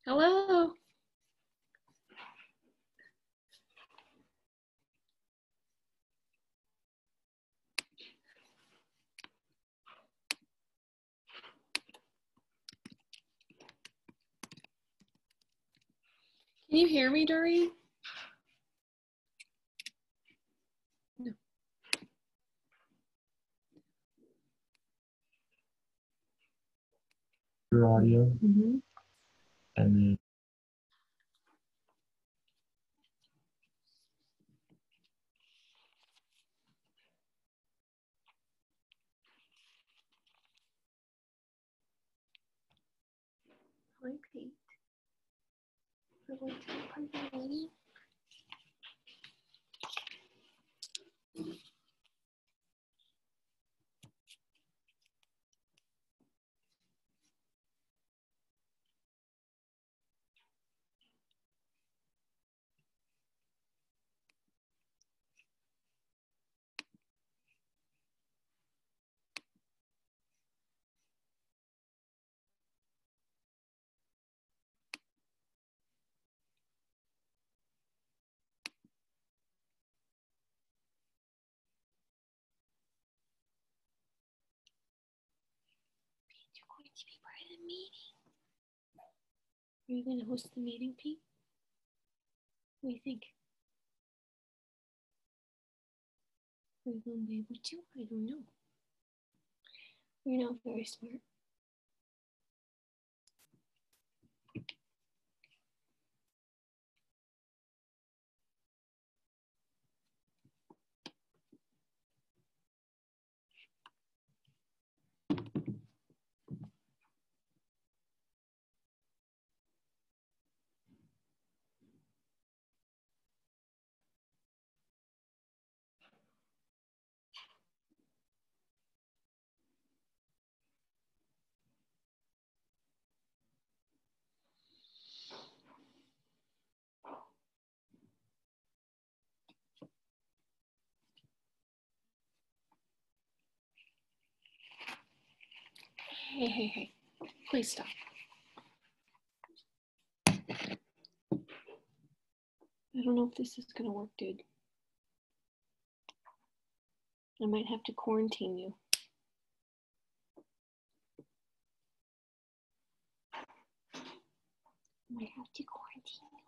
Hello. Can you hear me, Doreen? No. Your audio, Mm-hmm. and then Hi, Pete. We're going to the party already. Pete, you're going to be part of the meeting. Are you going to host the meeting, Pete? What do you think? Are you going to be able to? I don't know. You're not very smart. Hey. Please stop. I don't know if this is going to work, dude. I might have to quarantine you. I might have to quarantine you.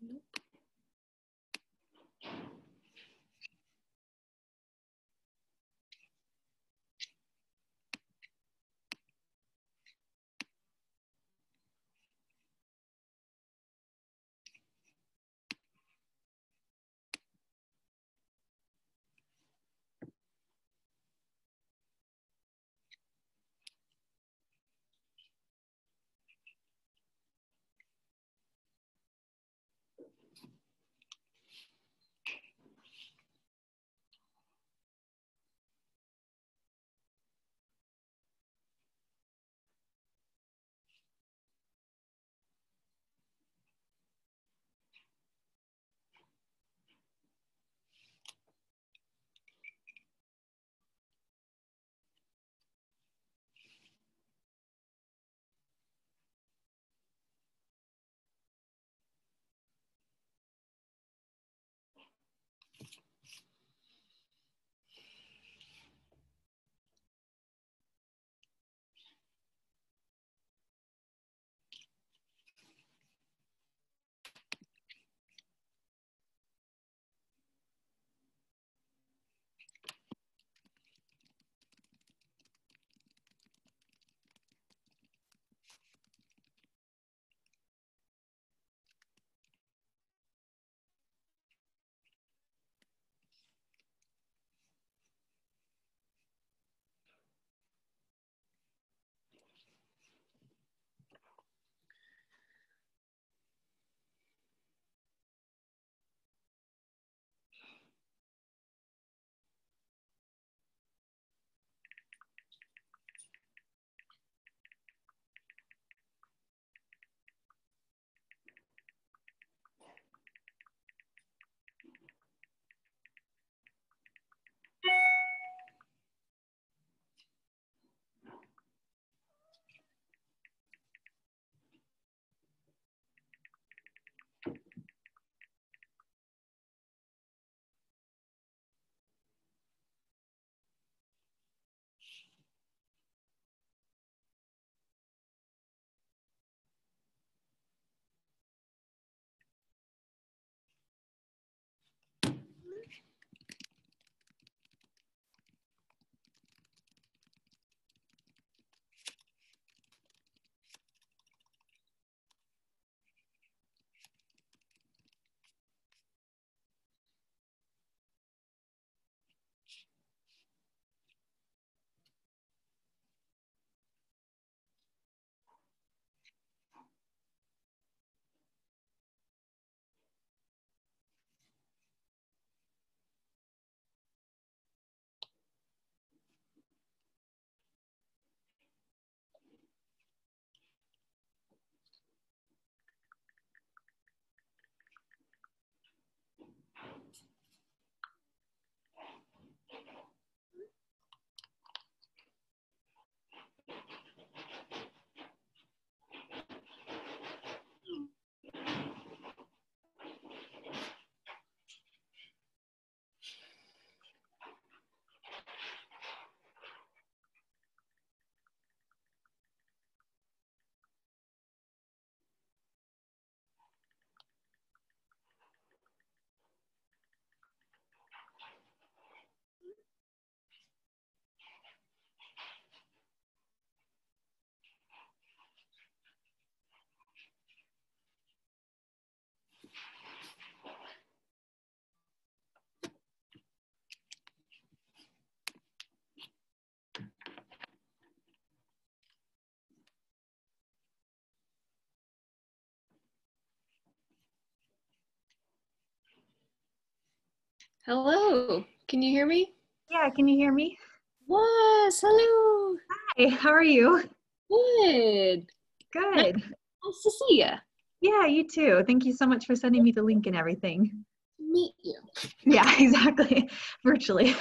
Nope. Hello. Can you hear me? Yeah, can you hear me? Was. Hello. Hi, how are you? Good. Nice Good. to see you. Yeah, you too. Thank you so much for sending me the link and everything. Meet you. Yeah, exactly. Virtually.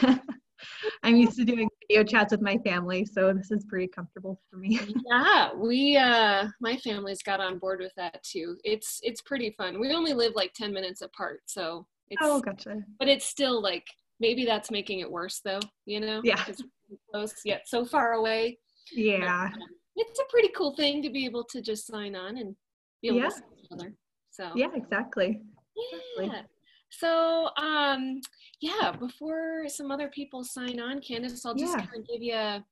I'm used to doing video chats with my family, so this is pretty comfortable for me. Yeah, my family's got on board with that too. It's pretty fun. We only live like 10 minutes apart, so Oh, it's, gotcha. but it's still like, maybe that's making it worse though, Yeah. because we're close yet so far away. But Yeah. it's a pretty cool thing to be able to just sign on and be able Yeah. to see each other. So Yeah, exactly. yeah. So yeah, before some other people sign on, Candace, I'll just Yeah. kind of give you a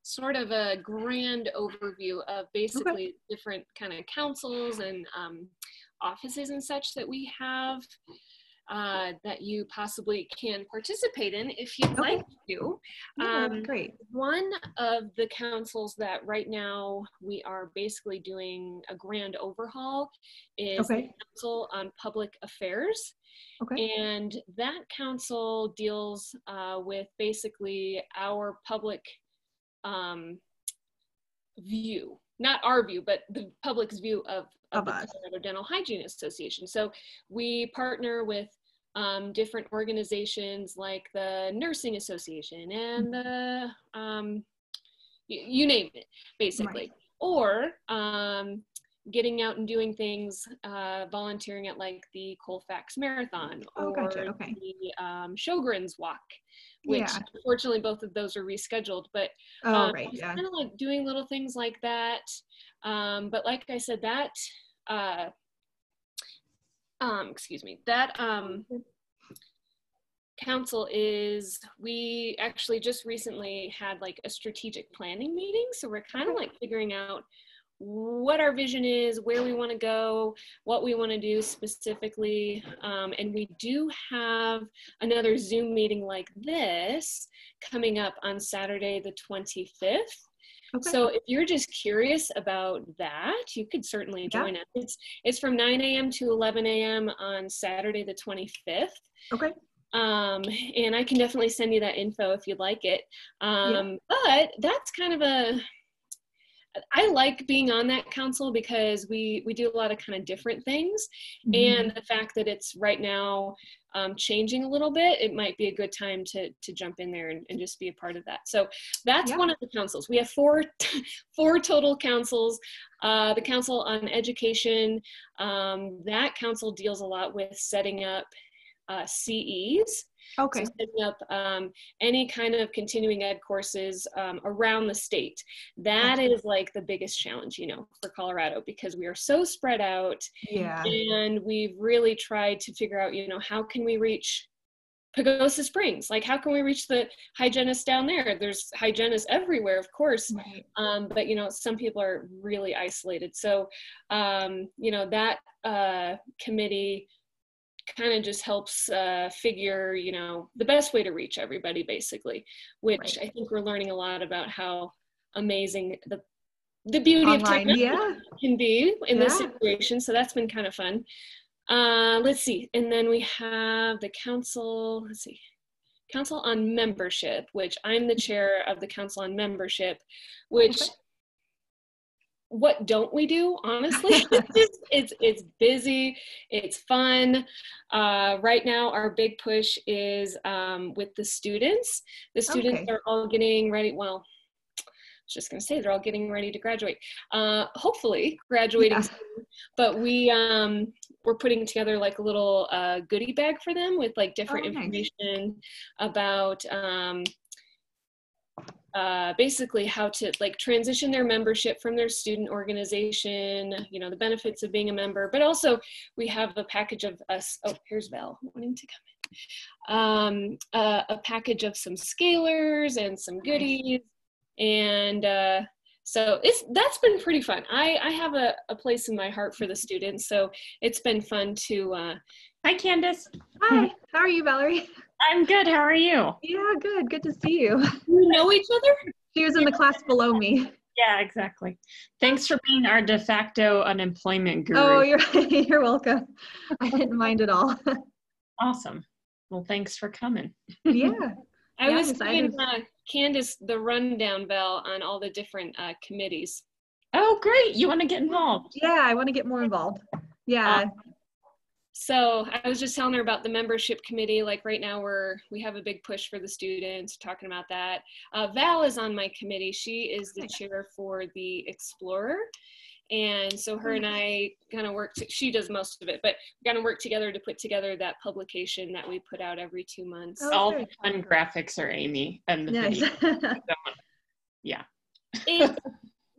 sort of a grand overview of Okay. basically different kind of councils and offices and such that we have that you possibly can participate in if you'd Okay. like to. Yeah, that's great. One of the councils that right now we are basically doing a grand overhaul is the Okay. Council on Public Affairs. Okay. And that council deals with basically our public view, not our view, but the public's view of the us. Colorado Dental Hygiene Association. So we partner with different organizations like the Nursing Association and the, you name it, basically. Right. Or getting out and doing things, volunteering at like the Colfax Marathon Oh, or gotcha. Okay. the Sjogren's Walk, which Yeah. unfortunately both of those are rescheduled. But Oh, right. it's Yeah. kind of like doing little things like that. But like I said, that, excuse me, that council is, we actually just recently had like a strategic planning meeting. So we're kind of like figuring out what our vision is, where we want to go, what we want to do specifically. And we do have another Zoom meeting like this coming up on Saturday, the 25th. Okay. So if you're just curious about that, you could certainly join us. It's from 9 a.m. to 11 a.m. on Saturday, the 25th. Okay. And I can definitely send you that info if you'd like it. But that's kind of I like being on that council because we do a lot of kind of different things. And the fact that it's right now changing a little bit, it might be a good time to jump in there and just be a part of that. So that's one of the councils. We have four total councils. The Council on Education, that council deals a lot with setting up CEs. Okay. So setting up any kind of continuing ed courses around the state. That is like the biggest challenge, for Colorado, because we are so spread out. Yeah. And we've really tried to figure out, how can we reach Pagosa Springs? Like, how can we reach the hygienists down there? There's hygienists everywhere, of course. Right. But, some people are really isolated. So, that committee kind of just helps figure, the best way to reach everybody, basically, which I think we're learning a lot about how amazing the beauty of technology can be in this situation. So that's been kind of fun. Let's see. And then we have the council, Council on Membership, which I'm the chair of the Council on Membership, which what don't we do, honestly? It's busy, it's fun. Right now our big push is with the students. The students are all getting ready, well, I was just gonna say they're all getting ready to graduate, hopefully graduating soon. But we're putting together like a little goodie bag for them with like different information about basically how to like transition their membership from their student organization, the benefits of being a member, but also we have a package of us. Oh, here's Val wanting to come in. A package of some scalers and some goodies. And so that's been pretty fun. I have a place in my heart for the students, so it's been fun to. Hi, Candace. Hi, how are you, Valerie? I'm good. How are you? Yeah, good. Good to see you. We know each other? She was in the class below me. Yeah, exactly. Thanks for being our de facto unemployment guru. Oh, you're welcome. I didn't mind at all. Awesome. Well, thanks for coming. Yeah. I Yeah, was I'm giving excited. Candace the rundown, Val, on all the different committees. Oh, great. You want to get involved? Yeah, I want to get more involved. Yeah. So I was just telling her about the membership committee. Like right now we have a big push for the students, talking about that. Val is on my committee. She is the chair for the Explorer. And so her and I kind of she does most of it, but we kind of work together to put together that publication that we put out every 2 months. Oh, All great. the fun graphics are Amy and the Nice. video. Yeah.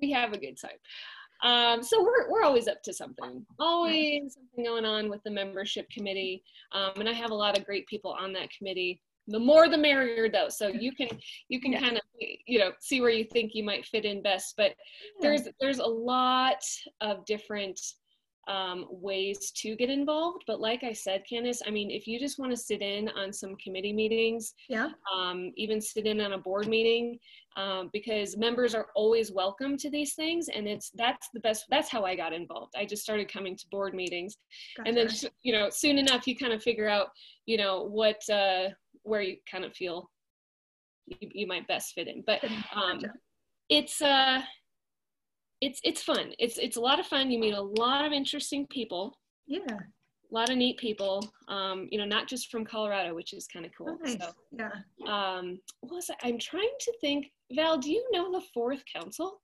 We have a good time. So we're always up to something, always something going on with the membership committee. And I have a lot of great people on that committee. The more the merrier though. So you can kind of, see where you think you might fit in best, but there's a lot of different ways to get involved. But like I said, Candace, I mean, if you just want to sit in on some committee meetings, even sit in on a board meeting, because members are always welcome to these things. And that's how I got involved. I just started coming to board meetings. Gotcha. And then, soon enough, you kind of figure out, where you kind of feel you might best fit in. But it's fun. It's a lot of fun. You meet a lot of interesting people. Yeah. A lot of neat people. Not just from Colorado, which is kind of cool. Oh, nice. So, yeah. I'm trying to think. Val, do you know the fourth council?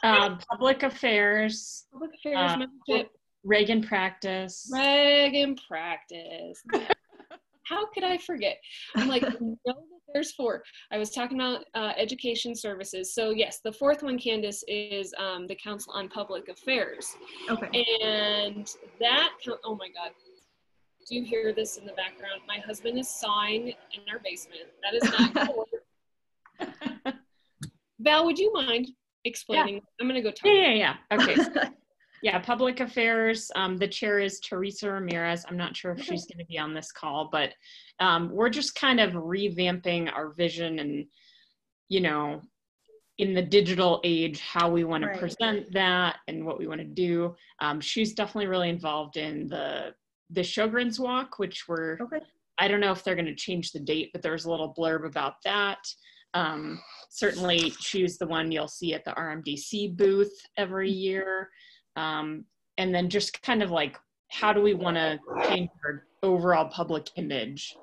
Public affairs. Public affairs membership. Reg and practice. Reg and practice. How could I forget? I'm like, no, that there's 4. I was talking about education services. So yes, the 4th one, Candace, is the Council on Public Affairs. Okay. And that, oh my God. Do you hear this in the background? My husband is sawing in our basement. That is not going to work. Val, would you mind explaining? Yeah. I'm going to go talk. Yeah. Okay. Yeah, public affairs. The chair is Teresa Ramirez. I'm not sure if she's going to be on this call, but we're just kind of revamping our vision and, in the digital age, how we want to present that and what we want to do. She's definitely really involved in the Sjogren's Walk, which I don't know if they're going to change the date, but there's a little blurb about that. Certainly she's the one you'll see at the RMDC booth every year. And then just kind of like, how do we want to change our overall public image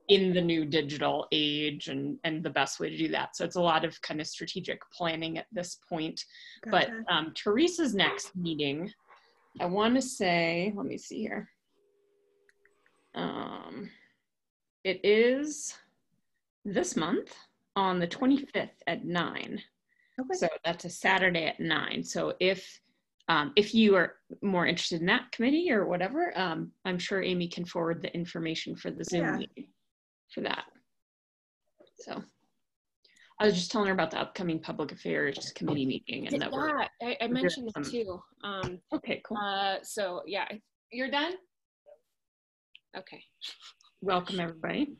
in the new digital age and the best way to do that. So it's a lot of kind of strategic planning at this point. Gotcha. But Teresa's next meeting, I want to say, let me see here. It is this month on the 25th at 9. Okay. So that's a Saturday at 9. So if you are more interested in that committee or whatever, I'm sure Amy can forward the information for the Zoom meeting for that. So I was just telling her about the upcoming public affairs committee meeting. And that I mentioned that too. Okay, cool. So yeah, you're done? Okay. Welcome everybody.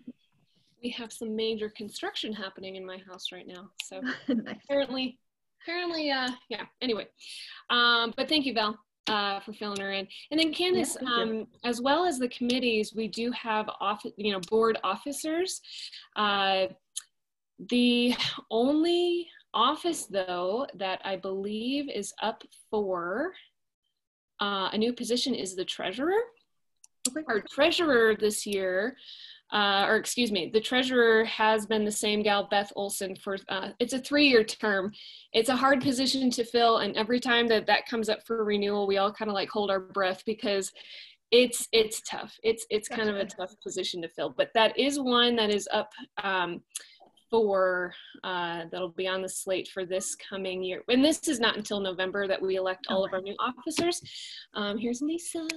We have some major construction happening in my house right now. So nice. apparently, yeah, anyway. But thank you, Val, for filling her in. And then Candace, as well as the committees, we do have board officers. The only office, though, that I believe is up for a new position is the treasurer. Okay. Our treasurer this year, the treasurer has been the same gal, Beth Olson, for it's a 3-year term. It's a hard position to fill, and every time that comes up for renewal, we all kind of like hold our breath because it's tough. It's kind of a tough position to fill, but that is one that is up that'll be on the slate for this coming year. And this is not until November that we elect all of our new officers. Here's Lisa.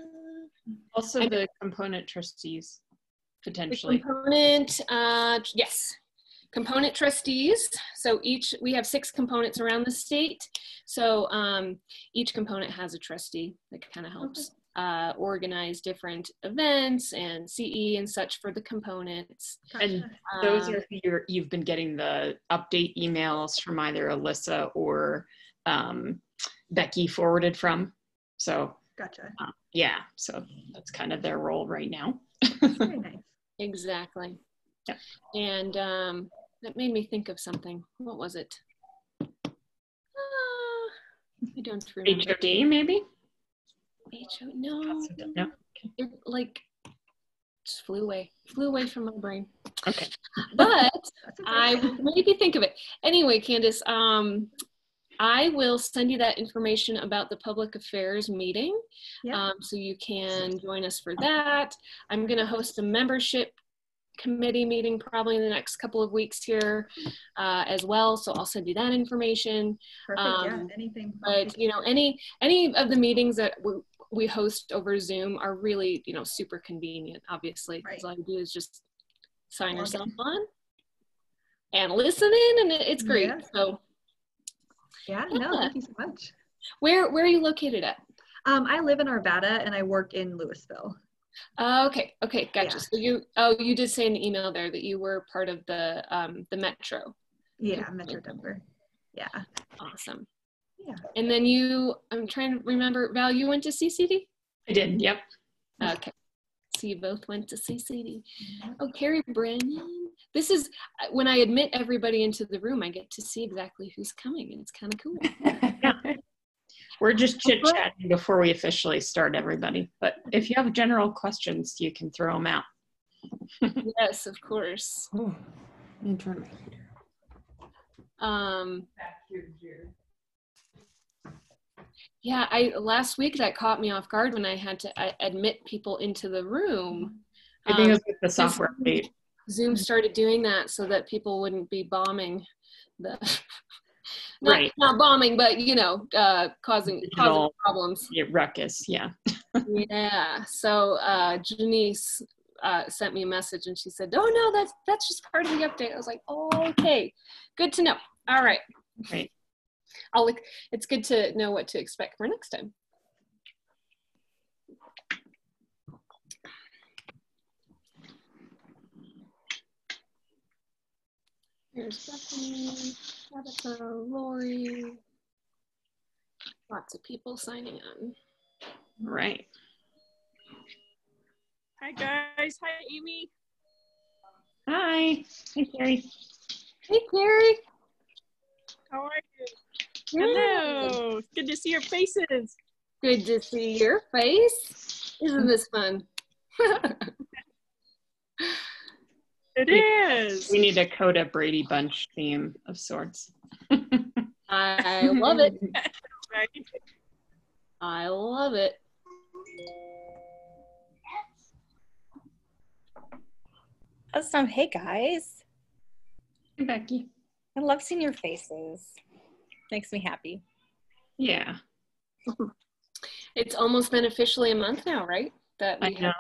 Also the component trustees. Potentially. Yes, component trustees. So we have 6 components around the state. So each component has a trustee that kind of helps organize different events and CE and such for the components. And those are who you've been getting the update emails from either Alyssa or Becky forwarded from. So gotcha. Yeah, so that's kind of their role right now. Very nice. Exactly. Yep. And that made me think of something. What was it? I don't remember. HOD maybe? No. No. It like just flew away from my brain. Okay. But Okay. I will maybe think of it. Anyway, Candace, I will send you that information about the public affairs meeting. Yep. So you can join us for that. I'm going to host a membership committee meeting probably in the next couple of weeks here as well. So I'll send you that information. Perfect. Yeah. Anything. But you know, any of the meetings that we host over Zoom are really, you know, super convenient, obviously, because all you do is just sign yourself on and listen in, and it's great. Yeah. So yeah, no, thank you so much. Where are you located at? I live in Arvada and I work in Louisville. Okay, gotcha. Yeah. So you did say in the email there that you were part of the Metro. Yeah, Metro Denver. Yeah. Awesome. Yeah. And then I'm trying to remember, Val, you went to CCD? I did, yep. Okay. So you both went to CCD. Oh, Carrie Brennan. This is, when I admit everybody into the room, I get to see exactly who's coming, and it's kind of cool. Yeah. We're just chit-chatting before we officially start, everybody. But if you have general questions, you can throw them out. Yes, of course. Oh, let me turn my heater. Yeah, last week that caught me off guard when I had to admit people into the room. I think it was with the software update. Zoom started doing that so that people wouldn't be bombing the Right. Not bombing, but you know, causing problems. Yeah, ruckus, yeah. Yeah. So Janice sent me a message and she said, "Oh no, that's just part of the update." I was like, "Oh, okay, good to know." All right. Right. It's good to know what to expect for next time. Here's Bethany, Tabitha, Lori. Lots of people signing on. Right. Hi guys. Hi Amy. Hi. Hey Carrie. Hey Carrie. How are you? Good. Hello. Good to see your faces. Good to see your face. Isn't this fun? It is. We need a CODHA Brady Bunch theme of sorts. I love it. Right. I love it. Awesome. Hey guys. Hey Becky. I love seeing your faces. Makes me happy. Yeah. It's almost been officially a month now, right? That we I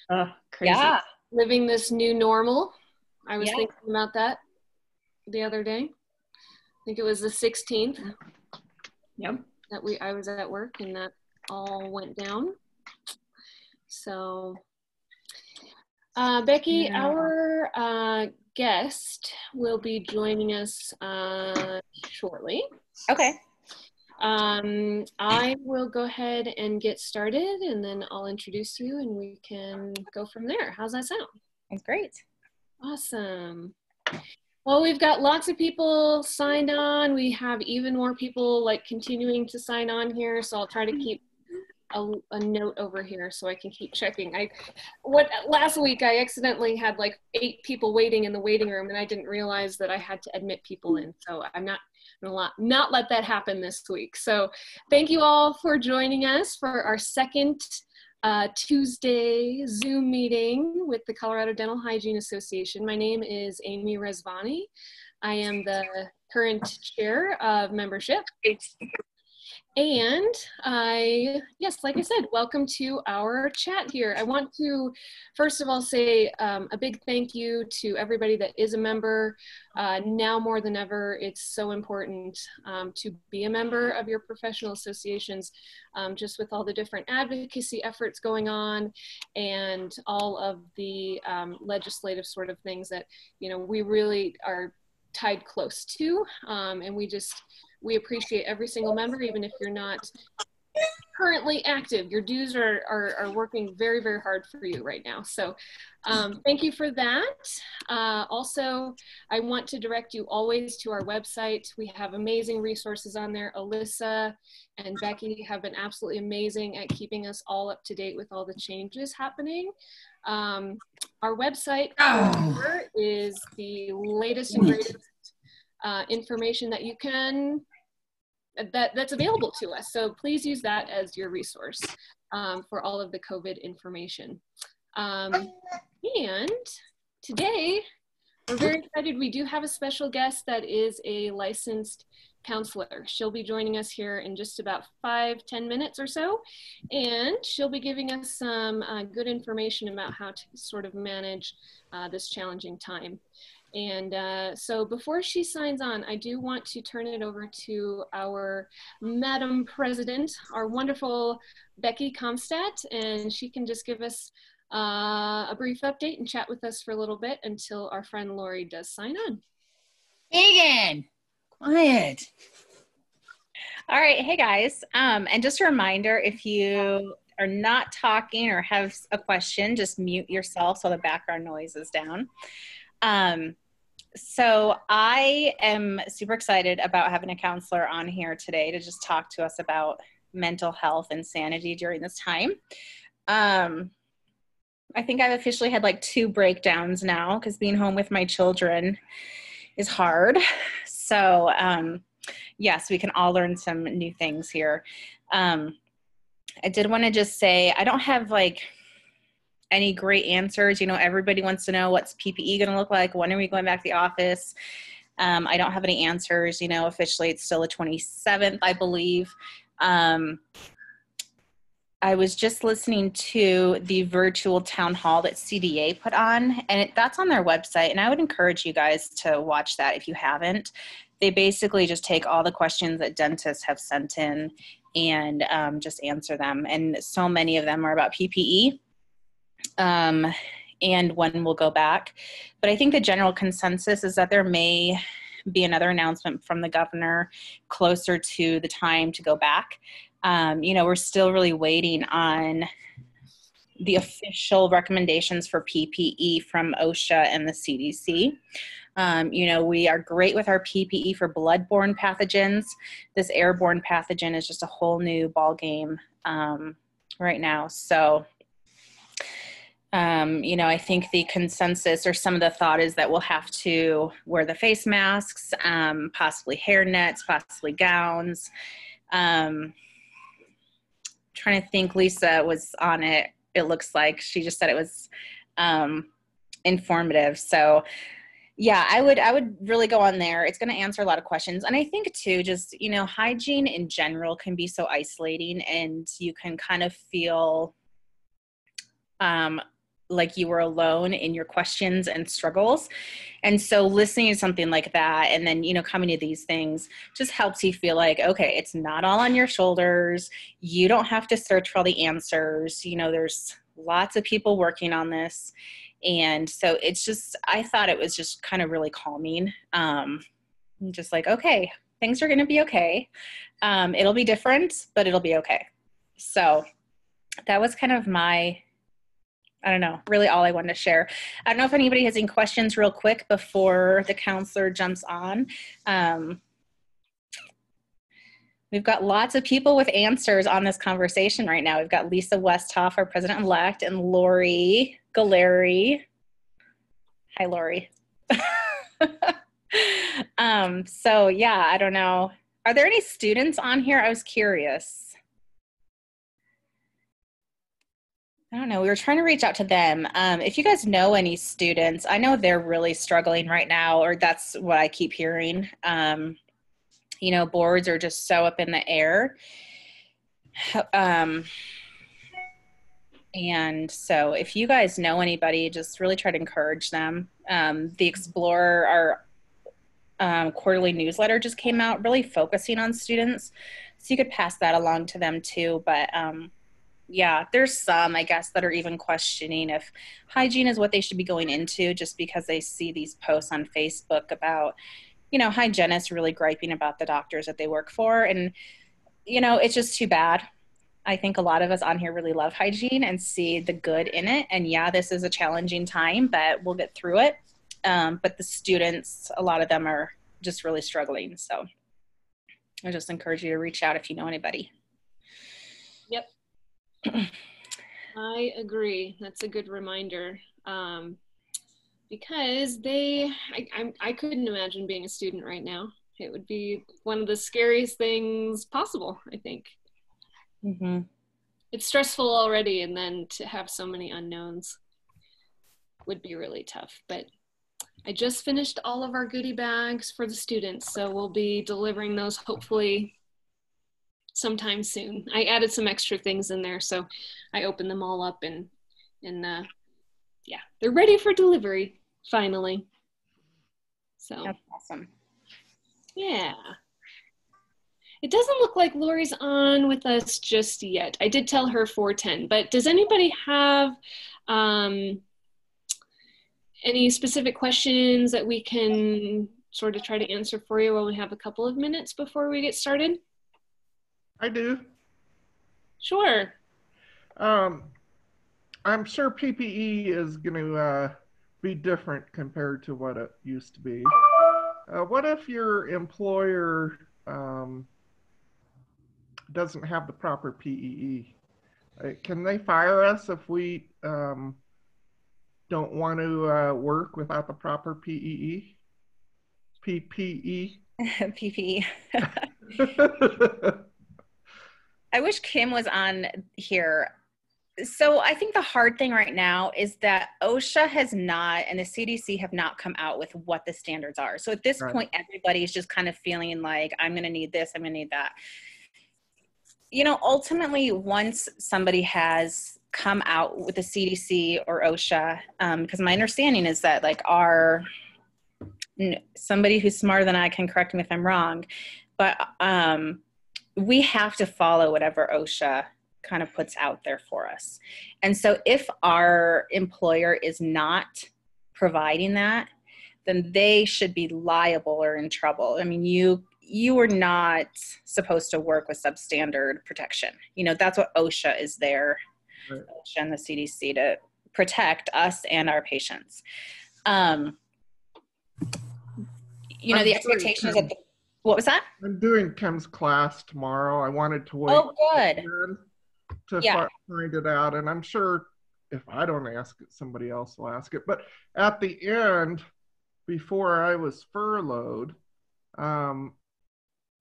know. Crazy. Yeah. Living this new normal. I was Yeah. thinking about that the other day. I think it was the 16th. Yep. That I was at work and that all went down. So Becky, Yeah. our guest will be joining us shortly. Okay. I will go ahead and get started and then I'll introduce you and we can go from there. How's that sound? That's great. Awesome. Well, we've got lots of people signed on. We have even more people like continuing to sign on here. So I'll try to keep a note over here so I can keep checking. Last week I accidentally had like 8 people waiting in the waiting room and I didn't realize that I had to admit people in. So I'm not let that happen this week. So thank you all for joining us for our second Tuesday Zoom meeting with the Colorado Dental Hygiene Association. My name is Amy Rezvani. I am the current chair of membership. And yes, like I said, welcome to our chat here. I want to, first of all, say a big thank you to everybody that is a member. Now more than ever, it's so important to be a member of your professional associations, just with all the different advocacy efforts going on and all of the legislative sort of things that, you know, we really are tied close to, and we appreciate every single member, even if you're not currently active. Your dues are working very, very hard for you right now. So thank you for that. Also, I want to direct you always to our website. We have amazing resources on there. Alyssa and Becky have been absolutely amazing at keeping us all up to date with all the changes happening. Our website is the latest and greatest information that you can that's available to us. So please use that as your resource for all of the COVID information. And today, we're very excited. We do have a special guest that is a licensed counselor. She'll be joining us here in just about 5-10 minutes or so. And she'll be giving us some good information about how to sort of manage this challenging time. And so before she signs on, I do want to turn it over to our Madam President, our wonderful Becky Comstadt, and she can just give us a brief update and chat with us for a little bit until our friend Lori does sign on. Megan, quiet. All right, hey guys, and just a reminder, if you are not talking or have a question, just mute yourself so the background noise is down. So I am super excited about having a counselor on here today to just talk to us about mental health and sanity during this time. I think I've officially had like 2 breakdowns now because being home with my children is hard. So yes, we can all learn some new things here. I did want to just say, I don't have like any great answers. You know, everybody wants to know what's PPE going to look like. When are we going back to the office? I don't have any answers. You know, officially it's still the 27th, I believe. I was just listening to the virtual town hall that CDA put on, and that's on their website. And I would encourage you guys to watch that if you haven't. They basically just take all the questions that dentists have sent in and just answer them. And so many of them are about PPE. And when we'll go back. But I think the general consensus is that there may be another announcement from the governor closer to the time to go back. You know, we're still really waiting on the official recommendations for PPE from OSHA and the CDC. You know, we are great with our PPE for bloodborne pathogens. This airborne pathogen is just a whole new ballgame right now. So you know, I think the consensus or some of the thought is that we'll have to wear the face masks, possibly hair nets, possibly gowns. Trying to think, Lisa was on it. It looks like she just said it was informative. So yeah, I would really go on there. It's going to answer a lot of questions. And I think too, just, you know, hygiene in general can be so isolating, and you can kind of feel like you were alone in your questions and struggles. And so listening to something like that, and then, you know, coming to these things just helps you feel like, okay, it's not all on your shoulders. You don't have to search for all the answers. You know, there's lots of people working on this. And so it's just, I thought it was just kind of really calming. Just like, okay, things are going to be okay. It'll be different, but it'll be okay. So that was kind of my, I don't know, really all I wanted to share. I don't know if anybody has any questions real quick before the counselor jumps on. We've got lots of people with answers on this conversation right now. We've got Lisa Westhoff, our president-elect, and Lori Galeri. Hi, Lori. So yeah, I don't know. Are there any students on here? I was curious. I don't know. We were trying to reach out to them. If you guys know any students, I know they're really struggling right now, or that's what I keep hearing. You know, boards are just so up in the air. And so if you guys know anybody, just really try to encourage them. The Explorer, our quarterly newsletter just came out, really focusing on students. So you could pass that along to them too. But yeah, there's some, I guess, that are even questioning if hygiene is what they should be going into, just because they see these posts on Facebook about, you know, hygienists really griping about the doctors that they work for. And, you know, it's just too bad. I think a lot of us on here really love hygiene and see the good in it. And yeah, this is a challenging time, but we'll get through it. But the students, a lot of them are just really struggling. So I just encourage you to reach out if you know anybody. Yep. I agree. That's a good reminder. Because I couldn't imagine being a student right now. It would be one of the scariest things possible, I think. Mm-hmm. It's stressful already, and then to have so many unknowns would be really tough. But I just finished all of our goodie bags for the students, so we'll be delivering those hopefully sometime soon. I added some extra things in there, so I opened them all up, and yeah, they're ready for delivery finally. So That's awesome. Yeah. It doesn't look like Lori's on with us just yet. I did tell her 4:10, but does anybody have any specific questions that we can sort of try to answer for you while we have a couple of minutes before we get started? I do. Sure. I'm sure PPE is going to be different compared to what it used to be. What if your employer doesn't have the proper PEE? Can they fire us if we don't want to work without the proper PEE? PPE? PPE. I wish Kim was on here. So I think the hard thing right now is that OSHA has not, and the CDC have not come out with what the standards are. So at this point, everybody's just kind of feeling like, I'm going to need this, I'm going to need that. You know, ultimately, once somebody has come out with the CDC or OSHA, because my understanding is that like somebody who's smarter than I can correct me if I'm wrong, but we have to follow whatever OSHA kind of puts out there for us. And so if our employer is not providing that, then they should be liable or in trouble. I mean, you are not supposed to work with substandard protection. You know, that's what OSHA is there, right. OSHA and the CDC to protect us and our patients. You know, the expectation is that what was that? I'm doing Kim's class tomorrow. I wanted to wait. Oh, good. To find it out, and I'm sure if I don't ask it, somebody else will ask it. But at the end, before I was furloughed,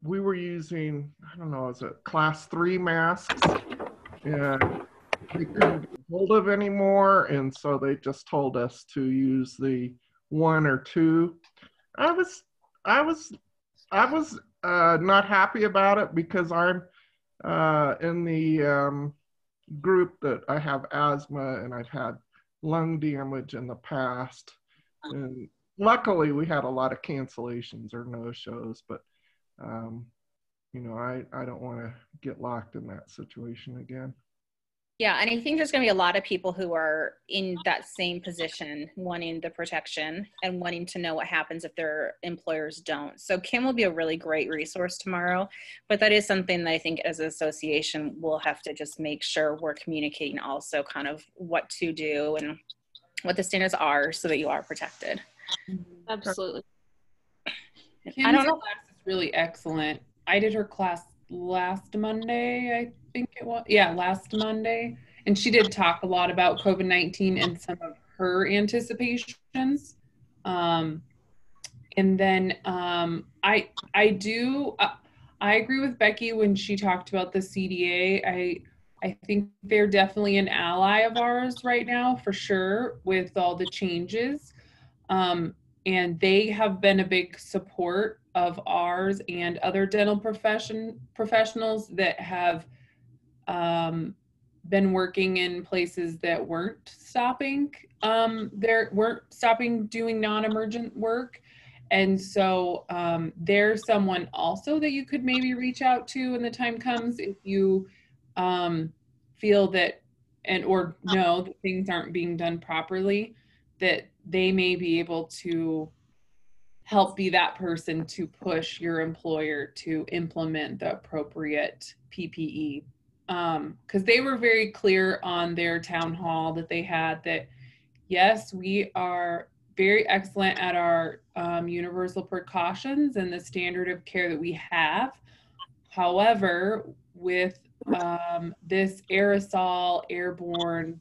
we were using, I don't know, is it class 3 masks, and we couldn't get hold of anymore, and so they just told us to use the 1 or 2. I was not happy about it because I'm in the group that I have asthma and I've had lung damage in the past. And luckily we had a lot of cancellations or no shows, but you know, I don't want to get locked in that situation again. Yeah, and I think there's going to be a lot of people who are in that same position, wanting the protection and wanting to know what happens if their employers don't. So Kim will be a really great resource tomorrow, but that is something that I think as an association we'll have to just make sure we're communicating also kind of what to do and what the standards are so that you are protected. Absolutely. Kim's class is really excellent. I did her class last Monday, I think it was. Yeah, last Monday. And she did talk a lot about COVID-19 and some of her anticipations. And then I agree with Becky when she talked about the CDA. I think they're definitely an ally of ours right now, for sure, with all the changes. And they have been a big support of ours and other dental professionals that have been working in places that weren't stopping doing non-emergent work. And so there's someone also that you could maybe reach out to when the time comes if you feel that or know that things aren't being done properly, that they may be able to help be that person to push your employer to implement the appropriate PPE. because they were very clear on their town hall that they had that, yes, we are very excellent at our universal precautions and the standard of care that we have. However, with this aerosol airborne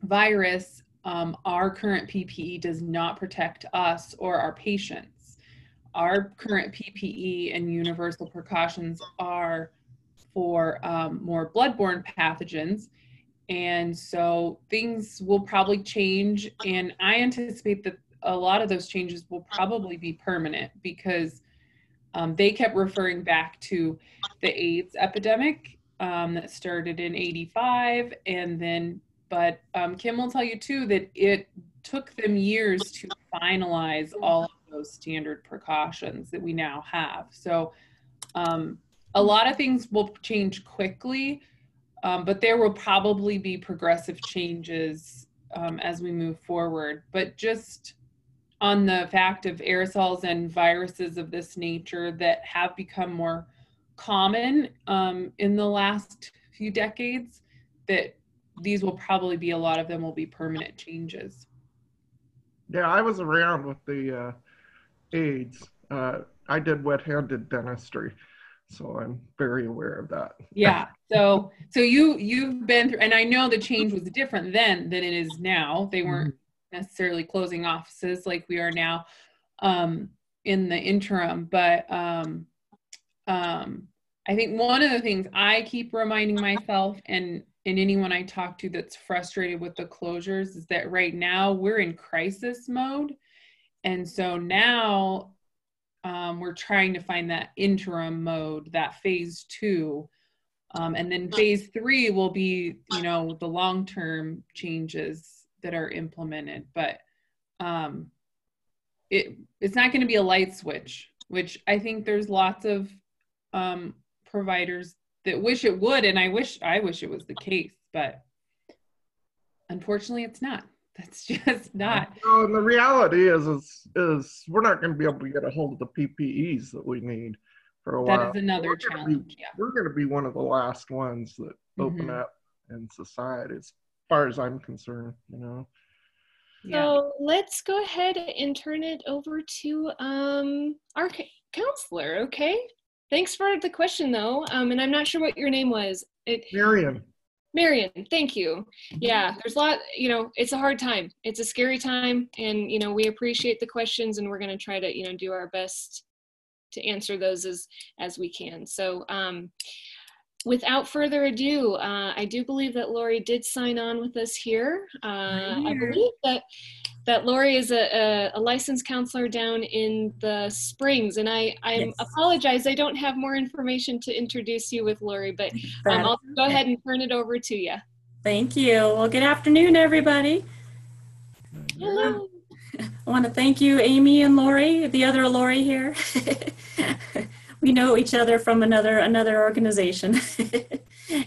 virus, our current PPE does not protect us or our patients. Our current PPE and universal precautions are for more bloodborne pathogens. And so things will probably change. And I anticipate that a lot of those changes will probably be permanent because they kept referring back to the AIDS epidemic that started in '85. And then, but Kim will tell you too that it took them years to finalize all of those standard precautions that we now have. So a lot of things will change quickly, but there will probably be progressive changes as we move forward. But just on the fact of aerosols and viruses of this nature that have become more common in the last few decades, that these will probably be, a lot of them will be permanent changes. Yeah, I was around with the AIDS. I did wet-handed dentistry, so I'm very aware of that. Yeah, so you've been through, and I know the change was different then than it is now. They weren't necessarily closing offices like we are now in the interim, but I think one of the things I keep reminding myself and anyone I talk to that's frustrated with the closures is that right now we're in crisis mode. And so now we're trying to find that interim mode, that phase 2. And then phase 3 will be, you know, the long-term changes that are implemented. But it's not going to be a light switch, which I think there's lots of providers that wish it would, and I wish it was the case, but unfortunately it's not. That's just not. Well, and the reality is we're not going to be able to get a hold of the PPEs that we need for a while. That is another challenge. Yeah. We're going to be one of the last ones that open up in society, as far as I'm concerned, you know. Yeah. So let's go ahead and turn it over to our counselor, okay? Thanks for the question, though. And I'm not sure what your name was. Marion, thank you. Yeah, there's a lot, you know, it's a hard time. It's a scary time. And, you know, we appreciate the questions and we're going to try to, you know, do our best to answer those as we can. So without further ado, I do believe that Lori did sign on with us here. I believe that Lori is a licensed counselor down in the Springs, and I apologize, I don't have more information to introduce you with Lori, but I'll go ahead and turn it over to you. Thank you. Well, good afternoon, everybody. Hello. I want to thank you, Amy and Lori, the other Lori here. We know each other from another organization,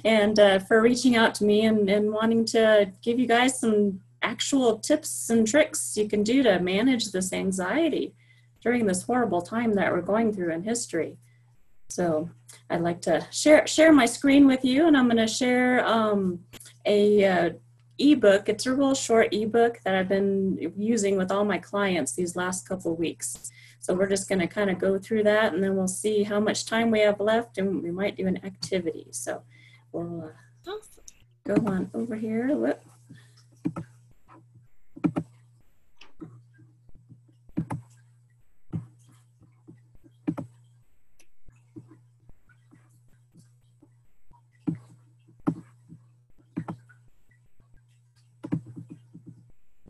and for reaching out to me and wanting to give you guys some actual tips and tricks you can do to manage this anxiety during this horrible time that we're going through in history. So I'd like to share my screen with you, and I'm going to share a ebook. It's a real short ebook that I've been using with all my clients these last couple of weeks. So we're just going to kind of go through that, and then we'll see how much time we have left, and we might do an activity. So we'll go on over here. Whoop.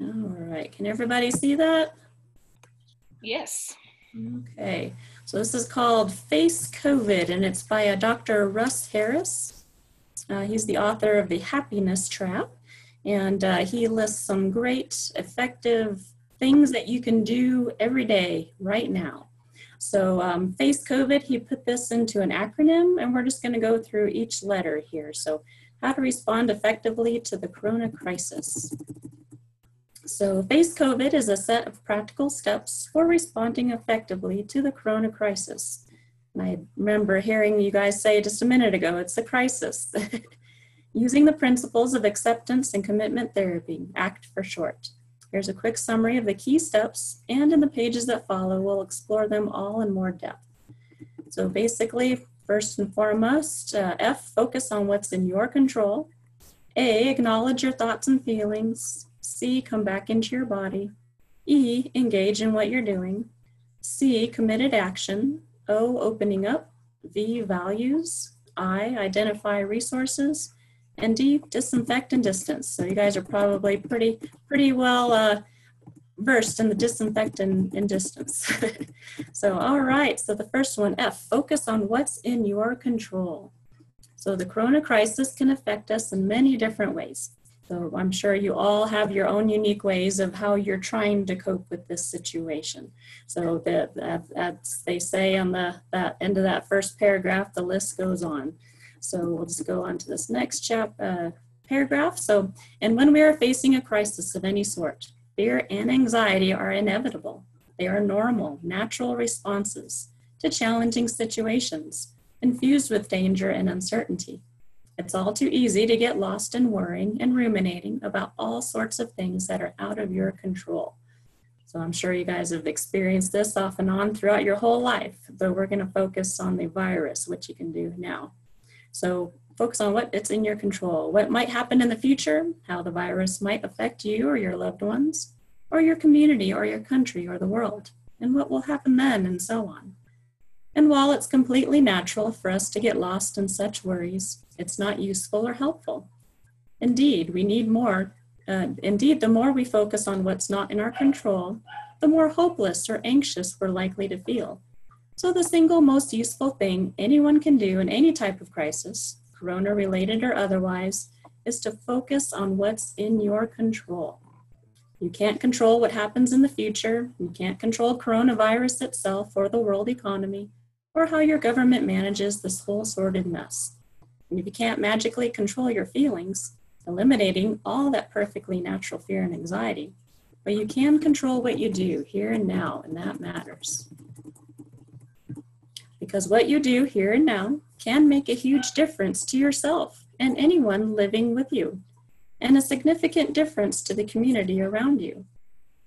All right, can everybody see that? Yes. Okay, so this is called Face COVID, and it's by Dr. Russ Harris. He's the author of The Happiness Trap, and he lists some great, effective things that you can do every day right now. So Face COVID, he put this into an acronym, and we're just going to go through each letter here. So how to respond effectively to the corona crisis. So Face COVID is a set of practical steps for responding effectively to the corona crisis. And I remember hearing you guys say just a minute ago, it's a crisis. Using the principles of acceptance and commitment therapy, ACT for short. Here's a quick summary of the key steps, and in the pages that follow, we'll explore them all in more depth. So basically, first and foremost, F, focus on what's in your control. A, acknowledge your thoughts and feelings. C, come back into your body. E, engage in what you're doing. C, committed action. O, opening up. V, values. I, identify resources. And D, disinfect and distance. So you guys are probably pretty well versed in the disinfect and distance. So, all right, so the first one, F, focus on what's in your control. So the corona crisis can affect us in many different ways. So I'm sure you all have your own unique ways of how you're trying to cope with this situation. So as they say on that end of that first paragraph, the list goes on. So we'll just go on to this next paragraph. So, and when we are facing a crisis of any sort, fear and anxiety are inevitable. They are normal, natural responses to challenging situations, infused with danger and uncertainty. It's all too easy to get lost in worrying and ruminating about all sorts of things that are out of your control. So I'm sure you guys have experienced this off and on throughout your whole life, but we're going to focus on the virus, which you can do now. So focus on what it's in your control, what might happen in the future, how the virus might affect you or your loved ones, or your community or your country or the world, and what will happen then, and so on. And while it's completely natural for us to get lost in such worries, it's not useful or helpful. Indeed, we need more. Indeed, the more we focus on what's not in our control, the more hopeless or anxious we're likely to feel. So the single most useful thing anyone can do in any type of crisis, corona-related or otherwise, is to focus on what's in your control. You can't control what happens in the future. You can't control coronavirus itself or the world economy, or how your government manages this whole sordid mess. And if you can't magically control your feelings, eliminating all that perfectly natural fear and anxiety, but you can control what you do here and now, and that matters. Because what you do here and now can make a huge difference to yourself and anyone living with you, and a significant difference to the community around you.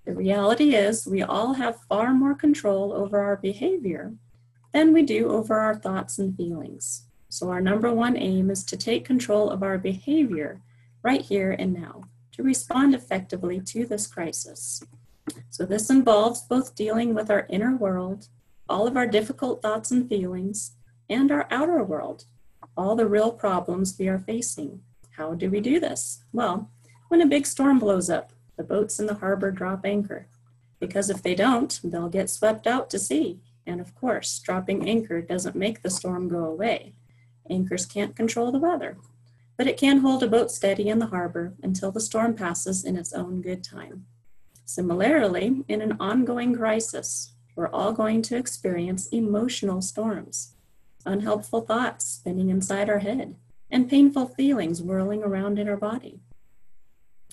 The reality is we all have far more control over our behavior than we do over our thoughts and feelings. So our number one aim is to take control of our behavior right here and now to respond effectively to this crisis. So this involves both dealing with our inner world, all of our difficult thoughts and feelings, and our outer world, all the real problems we are facing. How do we do this? Well, when a big storm blows up, the boats in the harbor drop anchor, because if they don't, they'll get swept out to sea. And of course, dropping anchor doesn't make the storm go away. Anchors can't control the weather, but it can hold a boat steady in the harbor until the storm passes in its own good time. Similarly, in an ongoing crisis, we're all going to experience emotional storms, unhelpful thoughts spinning inside our head, and painful feelings whirling around in our body.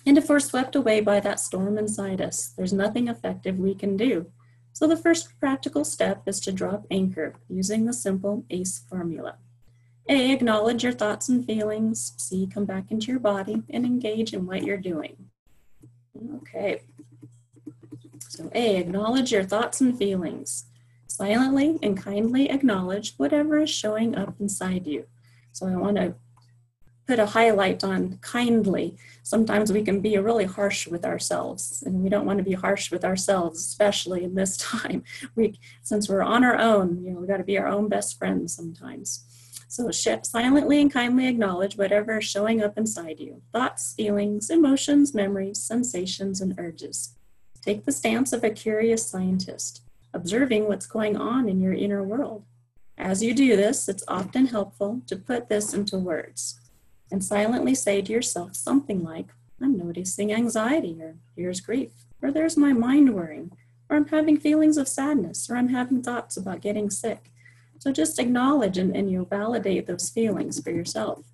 And if we're swept away by that storm inside us, there's nothing effective we can do. So the first practical step is to drop anchor using the simple ACE formula. A, acknowledge your thoughts and feelings. C, come back into your body and engage in what you're doing. Okay. So A, acknowledge your thoughts and feelings. Silently and kindly acknowledge whatever is showing up inside you. So I want to put a highlight on kindly. Sometimes we can be really harsh with ourselves, and we don't want to be harsh with ourselves, especially in this time. Since we're on our own, we got to be our own best friends sometimes. So silently and kindly acknowledge whatever is showing up inside you. Thoughts, feelings, emotions, memories, sensations, and urges. Take the stance of a curious scientist, observing what's going on in your inner world. As you do this, it's often helpful to put this into words and silently say to yourself something like, I'm noticing anxiety, or here's grief, or there's my mind worrying, or I'm having feelings of sadness, or I'm having thoughts about getting sick. So just acknowledge and you'll validate those feelings for yourself.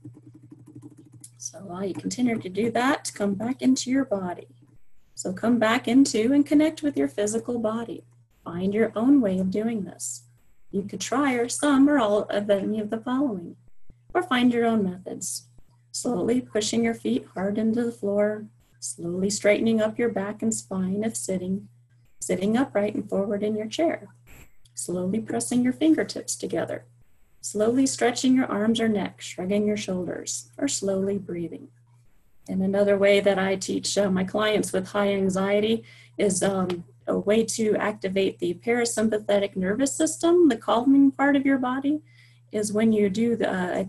So while you continue to do that, come back into your body. So come back into and connect with your physical body. Find your own way of doing this. You could try or some or all of any of the following, or find your own methods. Slowly pushing your feet hard into the floor, slowly straightening up your back and spine if sitting, sitting upright and forward in your chair, slowly pressing your fingertips together, slowly stretching your arms or neck, shrugging your shoulders, or slowly breathing. And another way that I teach my clients with high anxiety is a way to activate the parasympathetic nervous system, the calming part of your body, is when you do the,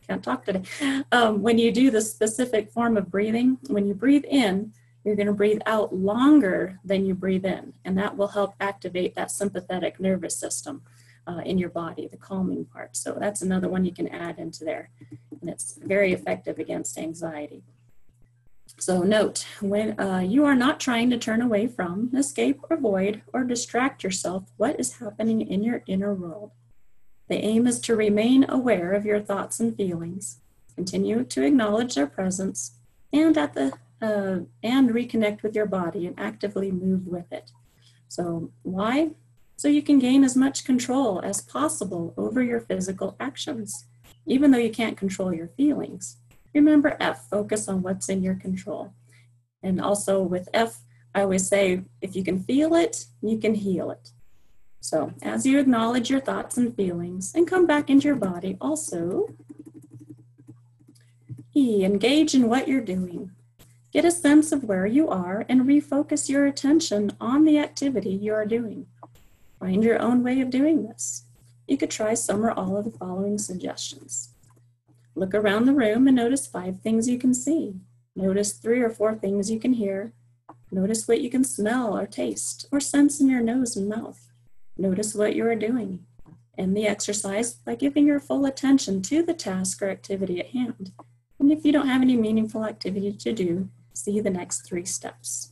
can't talk today, when you do the specific form of breathing, when you breathe in, you're going to breathe out longer than you breathe in, and that will help activate that sympathetic nervous system in your body, the calming part. So that's another one you can add into there, and it's very effective against anxiety. So note, when you are not trying to turn away from, escape, avoid, or distract yourself, what is happening in your inner world? The aim is to remain aware of your thoughts and feelings, continue to acknowledge their presence, and and reconnect with your body and actively move with it. So why? So you can gain as much control as possible over your physical actions, even though you can't control your feelings. Remember F, focus on what's in your control. And also with F, I always say, if you can feel it, you can heal it. So as you acknowledge your thoughts and feelings and come back into your body, also, E, engage in what you're doing. Get a sense of where you are and refocus your attention on the activity you are doing. Find your own way of doing this. You could try some or all of the following suggestions. Look around the room and notice 5 things you can see. Notice 3 or 4 things you can hear. Notice what you can smell or taste or sense in your nose and mouth. Notice what you are doing. End the exercise by giving your full attention to the task or activity at hand. And if you don't have any meaningful activity to do, see the next 3 steps.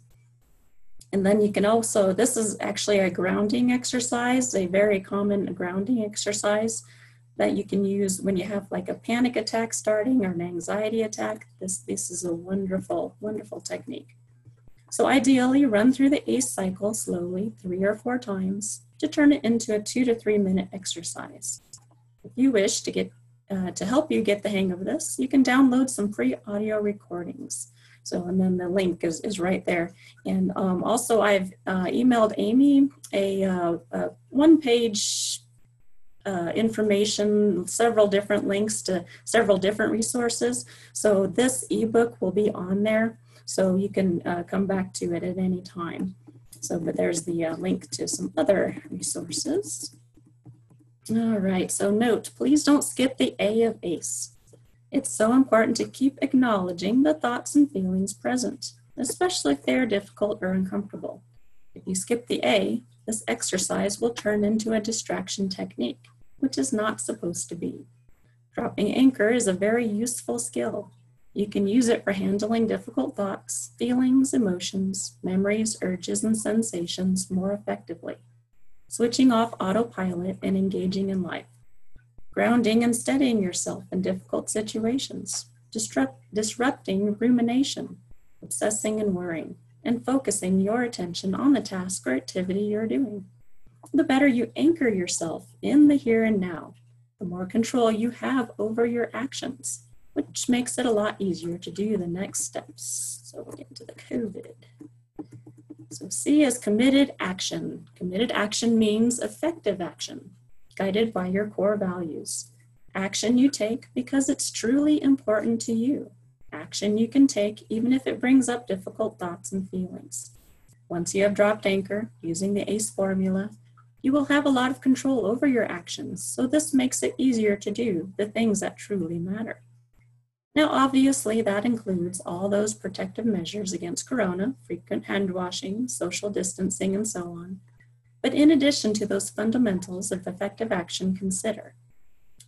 And then you can also, this is actually a grounding exercise, a very common grounding exercise that you can use when you have like a panic attack starting or an anxiety attack. This is a wonderful, wonderful technique. So ideally, run through the ACE cycle slowly 3 or 4 times to turn it into a 2 to 3 minute exercise. If you wish to get to help you get the hang of this, you can download some free audio recordings. So, and then the link is right there. And also I've emailed Amy a 1-page information, several different links to several different resources. So this ebook will be on there, so you can come back to it at any time. So, but there's the link to some other resources. All right, so note, please don't skip the A of ACE. It's so important to keep acknowledging the thoughts and feelings present, especially if they're difficult or uncomfortable. If you skip the A, this exercise will turn into a distraction technique, which is not supposed to be. Dropping anchor is a very useful skill. You can use it for handling difficult thoughts, feelings, emotions, memories, urges, and sensations more effectively. Switching off autopilot and engaging in life. Grounding and steadying yourself in difficult situations. Disrupting rumination, obsessing and worrying, and focusing your attention on the task or activity you're doing. The better you anchor yourself in the here and now, the more control you have over your actions, which makes it a lot easier to do the next steps. So we'll get into the COVID. So C is committed action. Committed action means effective action, guided by your core values. Action you take because it's truly important to you. Action you can take even if it brings up difficult thoughts and feelings. Once you have dropped anchor, using the ACE formula, you will have a lot of control over your actions, so this makes it easier to do the things that truly matter. Now, obviously, that includes all those protective measures against corona, frequent hand washing, social distancing, and so on. But in addition to those fundamentals of effective action, consider,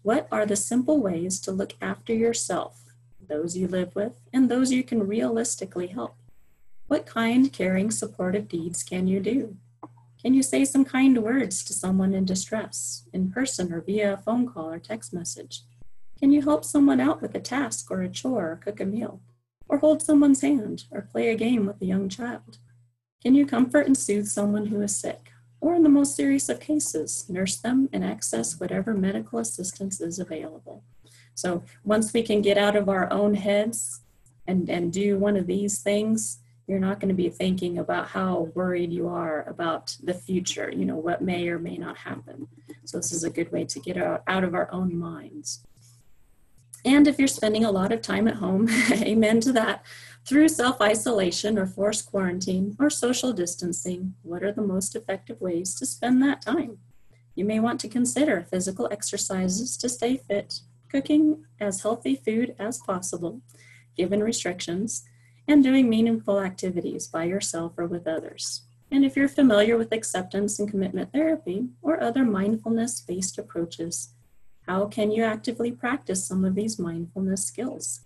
what are the simple ways to look after yourself, those you live with, and those you can realistically help? What kind, caring, supportive deeds can you do? Can you say some kind words to someone in distress, in person or via a phone call or text message? Can you help someone out with a task or a chore or cook a meal? Or hold someone's hand or play a game with a young child? Can you comfort and soothe someone who is sick? or in the most serious of cases, nurse them and access whatever medical assistance is available. So once we can get out of our own heads and do one of these things, you're not going to be thinking about how worried you are about the future, you know, what may or may not happen. So this is a good way to get out of our own minds. And if you're spending a lot of time at home, amen to that, through self-isolation or forced quarantine or social distancing, what are the most effective ways to spend that time? You may want to consider physical exercises to stay fit, cooking as healthy food as possible, given restrictions, and doing meaningful activities by yourself or with others. And if you're familiar with acceptance and commitment therapy or other mindfulness-based approaches, how can you actively practice some of these mindfulness skills?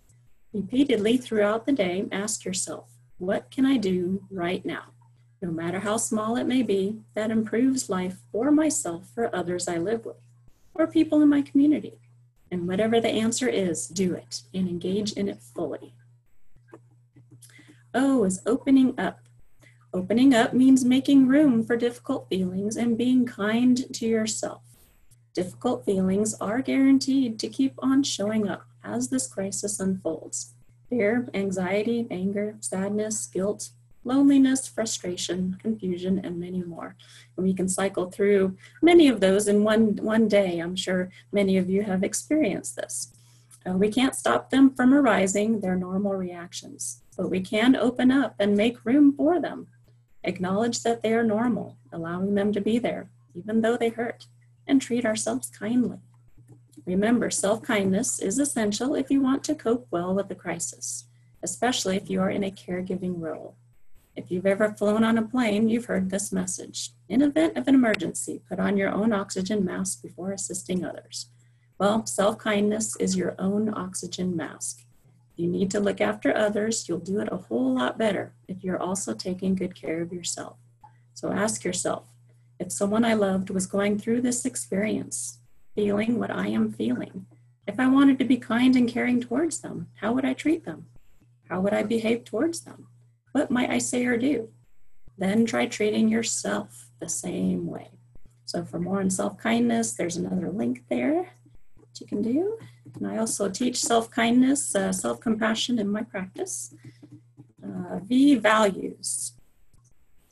Repeatedly throughout the day, ask yourself, what can I do right now, no matter how small it may be, that improves life for myself, for others I live with, or people in my community? And whatever the answer is, do it and engage in it fully. O is opening up. Opening up means making room for difficult feelings and being kind to yourself. Difficult feelings are guaranteed to keep on showing up as this crisis unfolds. Fear, anxiety, anger, sadness, guilt, loneliness, frustration, confusion, and many more. And we can cycle through many of those in one day. I'm sure many of you have experienced this. We can't stop them from arising. They're normal reactions, but we can open up and make room for them. Acknowledge that they are normal, allowing them to be there, even though they hurt, and treat ourselves kindly. Remember, self-kindness is essential if you want to cope well with the crisis, especially if you are in a caregiving role. If you've ever flown on a plane, you've heard this message. In event of an emergency, put on your own oxygen mask before assisting others. Well, self-kindness is your own oxygen mask. If you need to look after others, you'll do it a whole lot better if you're also taking good care of yourself. So ask yourself, if someone I loved was going through this experience, feeling what I am feeling, if I wanted to be kind and caring towards them, how would I treat them? How would I behave towards them? What might I say or do? Then try treating yourself the same way. So for more on self-kindness, there's another link there that you can do. And I also teach self-kindness, self-compassion in my practice. V, values.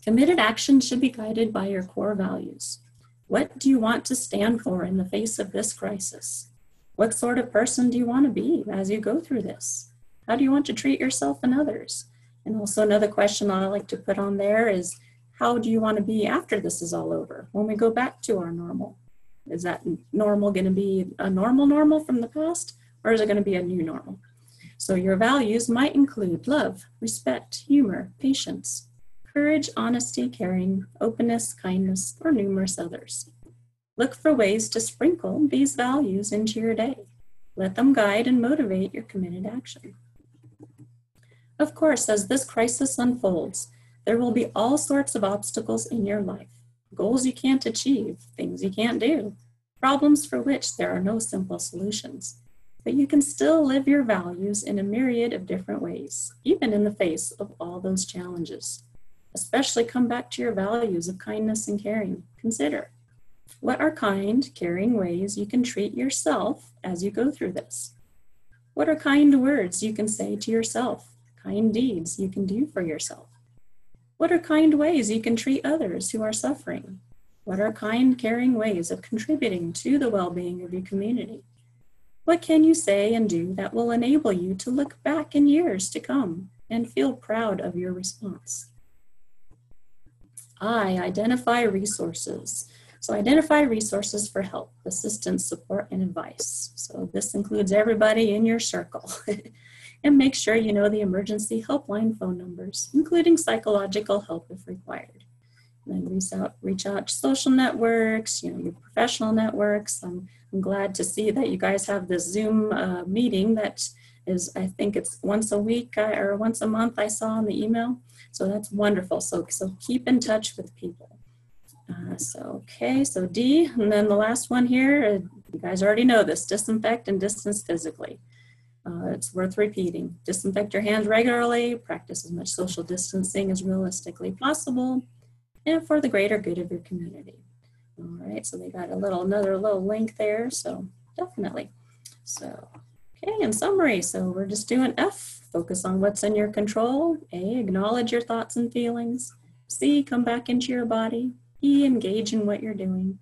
Committed action should be guided by your core values. What do you want to stand for in the face of this crisis? What sort of person do you want to be as you go through this? How do you want to treat yourself and others? And also another question I like to put on there is, how do you want to be after this is all over, when we go back to our normal? Is that normal going to be a normal from the past, or is it going to be a new normal? So your values might include love, respect, humor, patience, courage, honesty, caring, openness, kindness, or numerous others. Look for ways to sprinkle these values into your day. Let them guide and motivate your committed action. Of course, as this crisis unfolds, there will be all sorts of obstacles in your life. Goals you can't achieve, things you can't do, problems for which there are no simple solutions. But you can still live your values in a myriad of different ways, even in the face of all those challenges. Especially come back to your values of kindness and caring. Consider, what are kind, caring ways you can treat yourself as you go through this? What are kind words you can say to yourself, kind deeds you can do for yourself? What are kind ways you can treat others who are suffering? What are kind, caring ways of contributing to the well-being of your community? What can you say and do that will enable you to look back in years to come and feel proud of your response? I, identify resources. So identify resources for help, assistance, support, and advice. So this includes everybody in your circle. And make sure you know the emergency helpline phone numbers, including psychological help if required. And then reach out to social networks, your professional networks. I'm glad to see that you guys have this Zoom meeting that is, I think it's once a week or once a month I saw in the email. So that's wonderful. So keep in touch with people. So D, and then the last one here, you guys already know this, disinfect and distance physically. It's worth repeating. Disinfect your hands regularly, practice as much social distancing as realistically possible. and for the greater good of your community. All right, so they got another little link there, so definitely. So, okay, in summary, so we're just doing F, focus on what's in your control. A, acknowledge your thoughts and feelings. C, come back into your body. E, engage in what you're doing.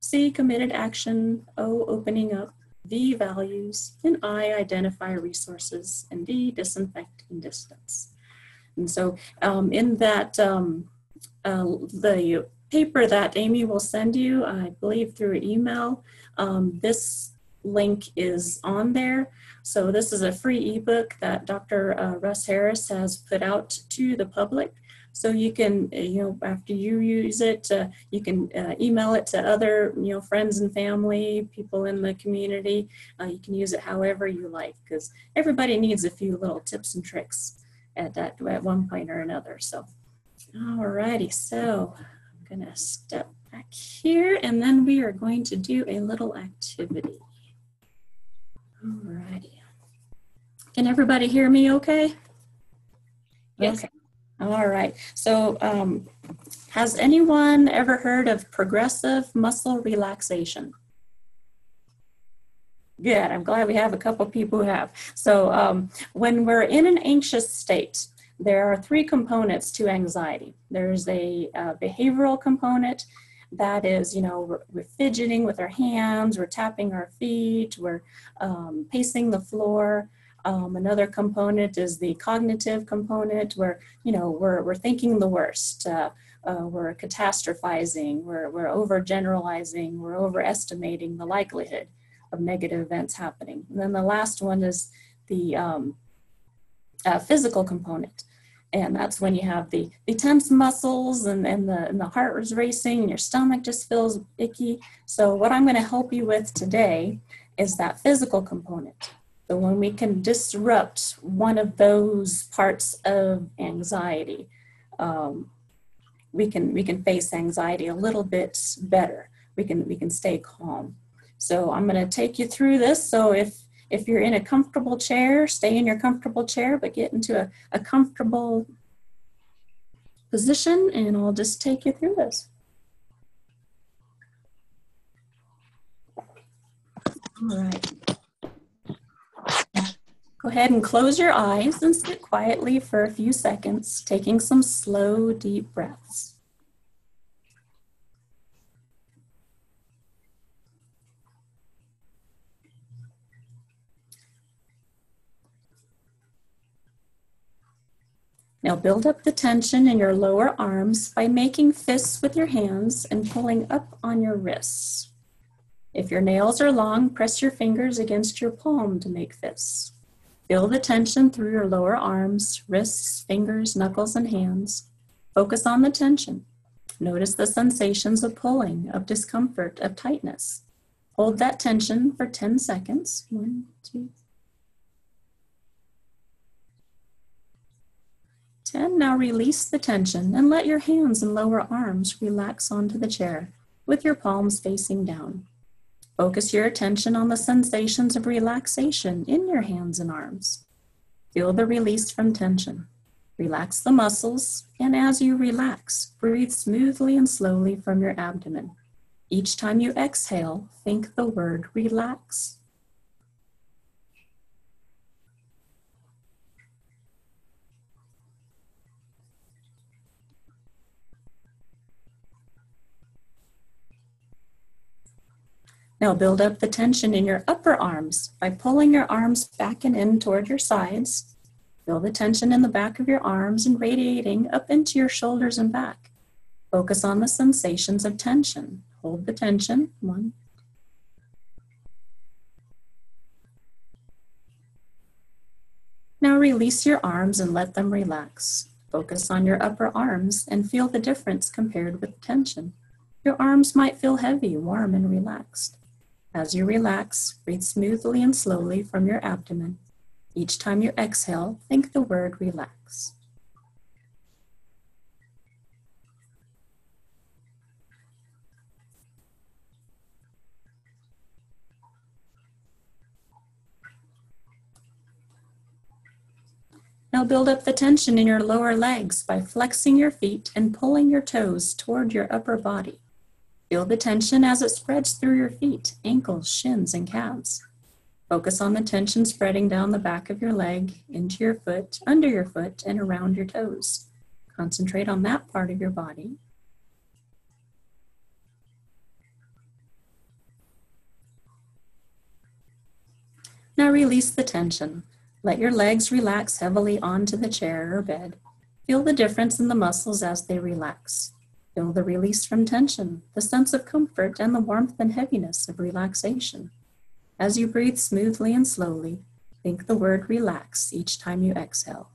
C, committed action. O, opening up. V, values. And I, identify resources. And D, disinfect and distance. And so in that, the paper that Amy will send you, I believe through email, this link is on there. So this is a free ebook that Dr. Russ Harris has put out to the public. So you can, after you use it, you can email it to other, friends and family, people in the community. You can use it however you like, because everybody needs a few little tips and tricks at one point or another. So, alrighty, so I'm gonna step back here, and then we are going to do a little activity. Alrighty. Can everybody hear me okay? Yes. Okay. All right. So has anyone ever heard of progressive muscle relaxation? Good. I'm glad we have a couple people who have. So when we're in an anxious state, there are three components to anxiety. There's a behavioral component. That is, we're fidgeting with our hands, we're tapping our feet, we're pacing the floor. Another component is the cognitive component, where we're thinking the worst. We're catastrophizing. We're overgeneralizing. We're overestimating the likelihood of negative events happening. And then the last one is the physical component. And that's when you have the tense muscles and the heart is racing and your stomach just feels icky. So what I'm going to help you with today is that physical component. So when we can disrupt one of those parts of anxiety, we can face anxiety a little bit better. We can stay calm. So I'm going to take you through this. So if you're in a comfortable chair, stay in your comfortable chair, but get into a comfortable position, and I'll just take you through this. All right. Go ahead and close your eyes and sit quietly for a few seconds, taking some slow, deep breaths. Now build up the tension in your lower arms by making fists with your hands and pulling up on your wrists. If your nails are long, press your fingers against your palm to make fists. Feel the tension through your lower arms, wrists, fingers, knuckles, and hands. Focus on the tension. Notice the sensations of pulling, of discomfort, of tightness. Hold that tension for 10 seconds. 1, 2, 10. Now release the tension and let your hands and lower arms relax onto the chair with your palms facing down. Focus your attention on the sensations of relaxation in your hands and arms. Feel the release from tension. Relax the muscles, and as you relax, breathe smoothly and slowly from your abdomen. Each time you exhale, think the word relax. Now build up the tension in your upper arms by pulling your arms back and in toward your sides. Feel the tension in the back of your arms and radiating up into your shoulders and back. Focus on the sensations of tension. Hold the tension. 1. Now release your arms and let them relax. Focus on your upper arms and feel the difference compared with tension. Your arms might feel heavy, warm, and relaxed. As you relax, breathe smoothly and slowly from your abdomen. Each time you exhale, think the word relax. Now build up the tension in your lower legs by flexing your feet and pulling your toes toward your upper body. Feel the tension as it spreads through your feet, ankles, shins, and calves. Focus on the tension spreading down the back of your leg, into your foot, under your foot, and around your toes. Concentrate on that part of your body. Now release the tension. Let your legs relax heavily onto the chair or bed. Feel the difference in the muscles as they relax. Feel the release from tension, the sense of comfort, and the warmth and heaviness of relaxation. As you breathe smoothly and slowly, think the word relax each time you exhale.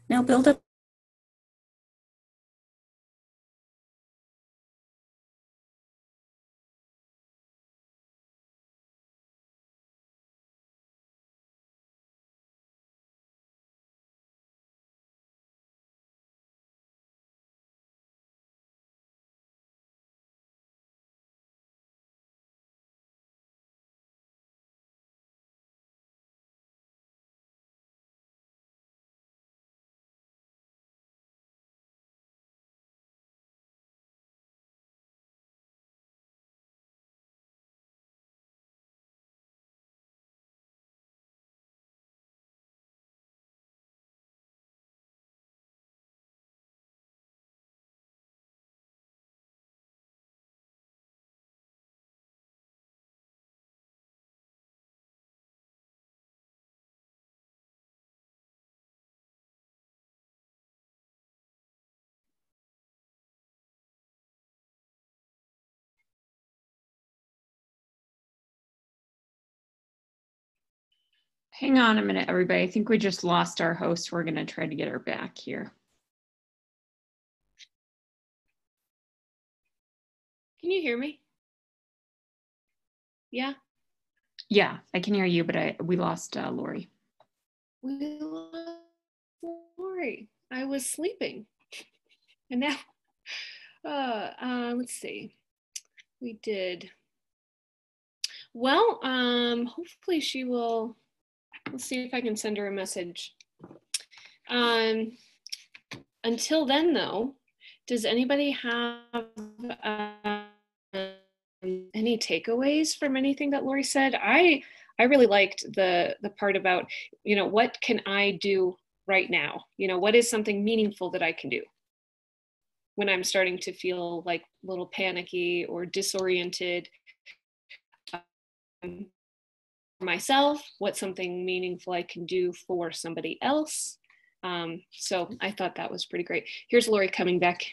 Now build up Hang on a minute, everybody. I think we just lost our host. We're going to try to get her back here. Can you hear me? Yeah? Yeah, I can hear you, but we lost Lori. We lost Lori. I was sleeping. And now, let's see. We did. Well, hopefully she will. Let's see if I can send her a message. Until then, though, does anybody have any takeaways from anything that Lori said? I really liked the part about, what can I do right now? What is something meaningful that I can do when I'm starting to feel like a little panicky or disoriented? Myself, what's something meaningful I can do for somebody else? So I thought that was pretty great. Here's Lori coming back.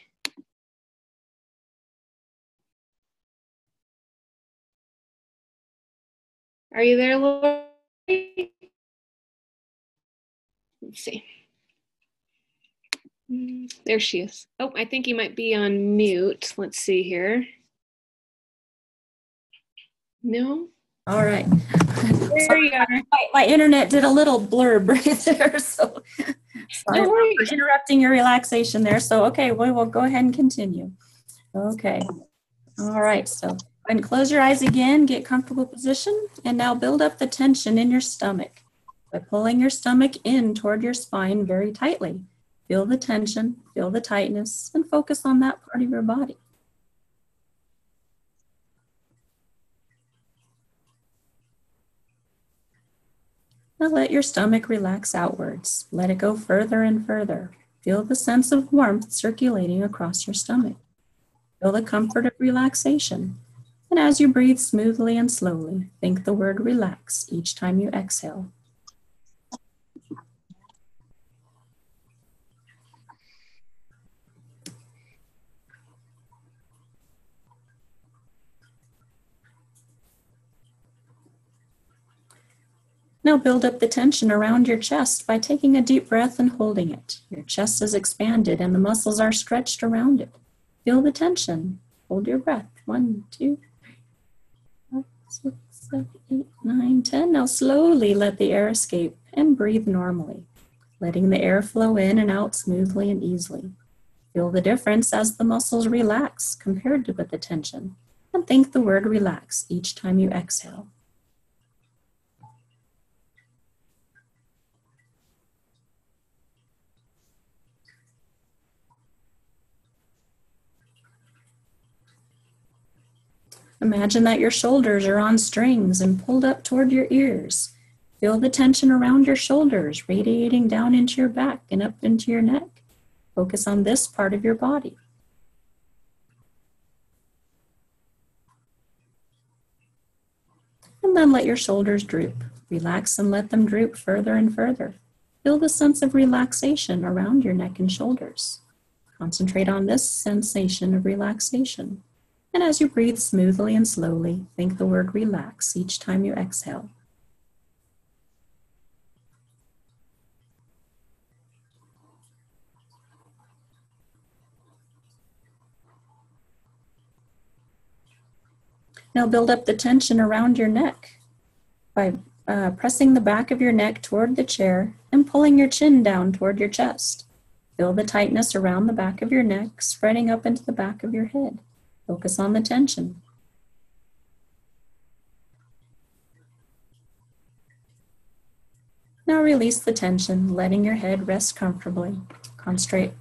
Are you there, Lori? Let's see. There she is. Oh, I think you might be on mute. Let's see here. No? All right. There you are. My internet did a little blurb right there, so sorry for interrupting your relaxation there. So, okay, we'll go ahead and continue. Okay. All right, so go ahead and close your eyes again, get comfortable position, and now build up the tension in your stomach by pulling your stomach in toward your spine very tightly. Feel the tension, feel the tightness, and focus on that part of your body. Now let your stomach relax outwards. Let it go further and further. Feel the sense of warmth circulating across your stomach. Feel the comfort of relaxation. And as you breathe smoothly and slowly, think the word relax each time you exhale. Now build up the tension around your chest by taking a deep breath and holding it. Your chest is expanded and the muscles are stretched around it. Feel the tension. Hold your breath. 1, 2, 3, 4, 6, 7, 8, 9, 10. Now slowly let the air escape and breathe normally. letting the air flow in and out smoothly and easily. Feel the difference as the muscles relax compared to the tension, and think the word relax each time you exhale. Imagine that your shoulders are on strings and pulled up toward your ears. Feel the tension around your shoulders radiating down into your back and up into your neck. Focus on this part of your body. And then let your shoulders droop. Relax and let them droop further and further. Feel the sense of relaxation around your neck and shoulders. Concentrate on this sensation of relaxation. And as you breathe smoothly and slowly, think the word relax each time you exhale. Now build up the tension around your neck by pressing the back of your neck toward the chair and pulling your chin down toward your chest. Feel the tightness around the back of your neck, spreading up into the back of your head. Focus on the tension. Now release the tension, letting your head rest comfortably. Concentrate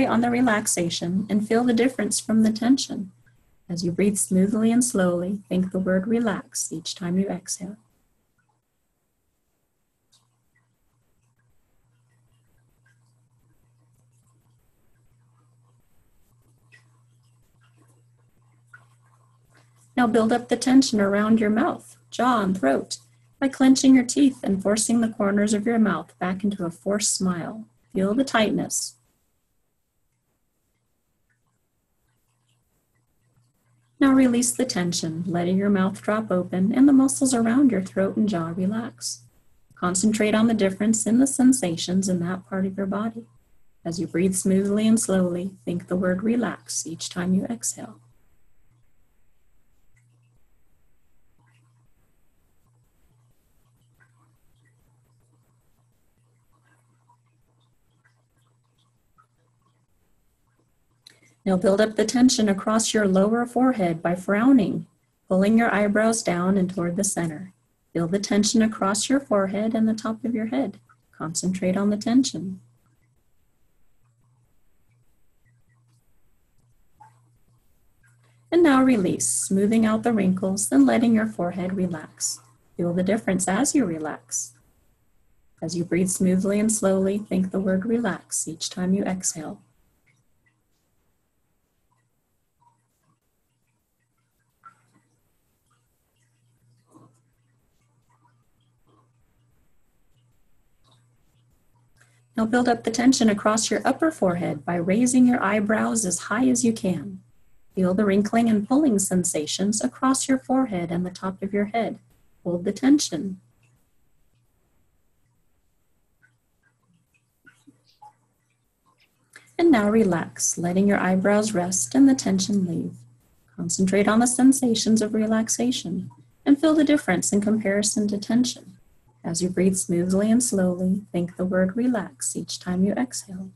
on the relaxation and feel the difference from the tension. As you breathe smoothly and slowly, think the word relax each time you exhale. Now build up the tension around your mouth, jaw, and throat by clenching your teeth and forcing the corners of your mouth back into a forced smile. Feel the tightness. Now release the tension, letting your mouth drop open and the muscles around your throat and jaw relax. Concentrate on the difference in the sensations in that part of your body. As you breathe smoothly and slowly, think the word relax each time you exhale. Now build up the tension across your lower forehead by frowning, pulling your eyebrows down and toward the center. Feel the tension across your forehead and the top of your head. Concentrate on the tension. And now release, smoothing out the wrinkles and letting your forehead relax. Feel the difference as you relax. As you breathe smoothly and slowly, think the word relax each time you exhale. Now build up the tension across your upper forehead by raising your eyebrows as high as you can. Feel the wrinkling and pulling sensations across your forehead and the top of your head. Hold the tension. And now relax, letting your eyebrows rest and the tension leave. Concentrate on the sensations of relaxation and feel the difference in comparison to tension. As you breathe smoothly and slowly, think the word relax each time you exhale.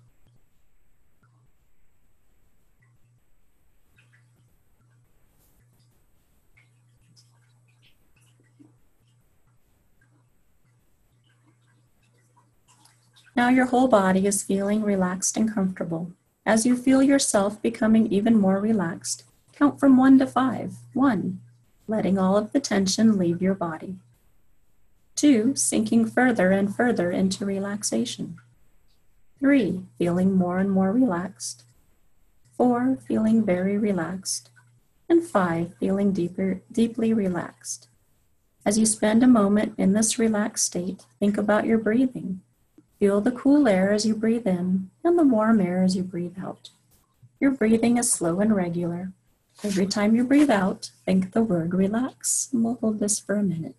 Now your whole body is feeling relaxed and comfortable. As you feel yourself becoming even more relaxed, count from 1 to 5. 1, letting all of the tension leave your body. 2, sinking further and further into relaxation. 3, feeling more and more relaxed. 4, feeling very relaxed. And 5, feeling deeply relaxed. As you spend a moment in this relaxed state, think about your breathing. Feel the cool air as you breathe in and the warm air as you breathe out. Your breathing is slow and regular. Every time you breathe out, think the word relax. And we'll hold this for a minute.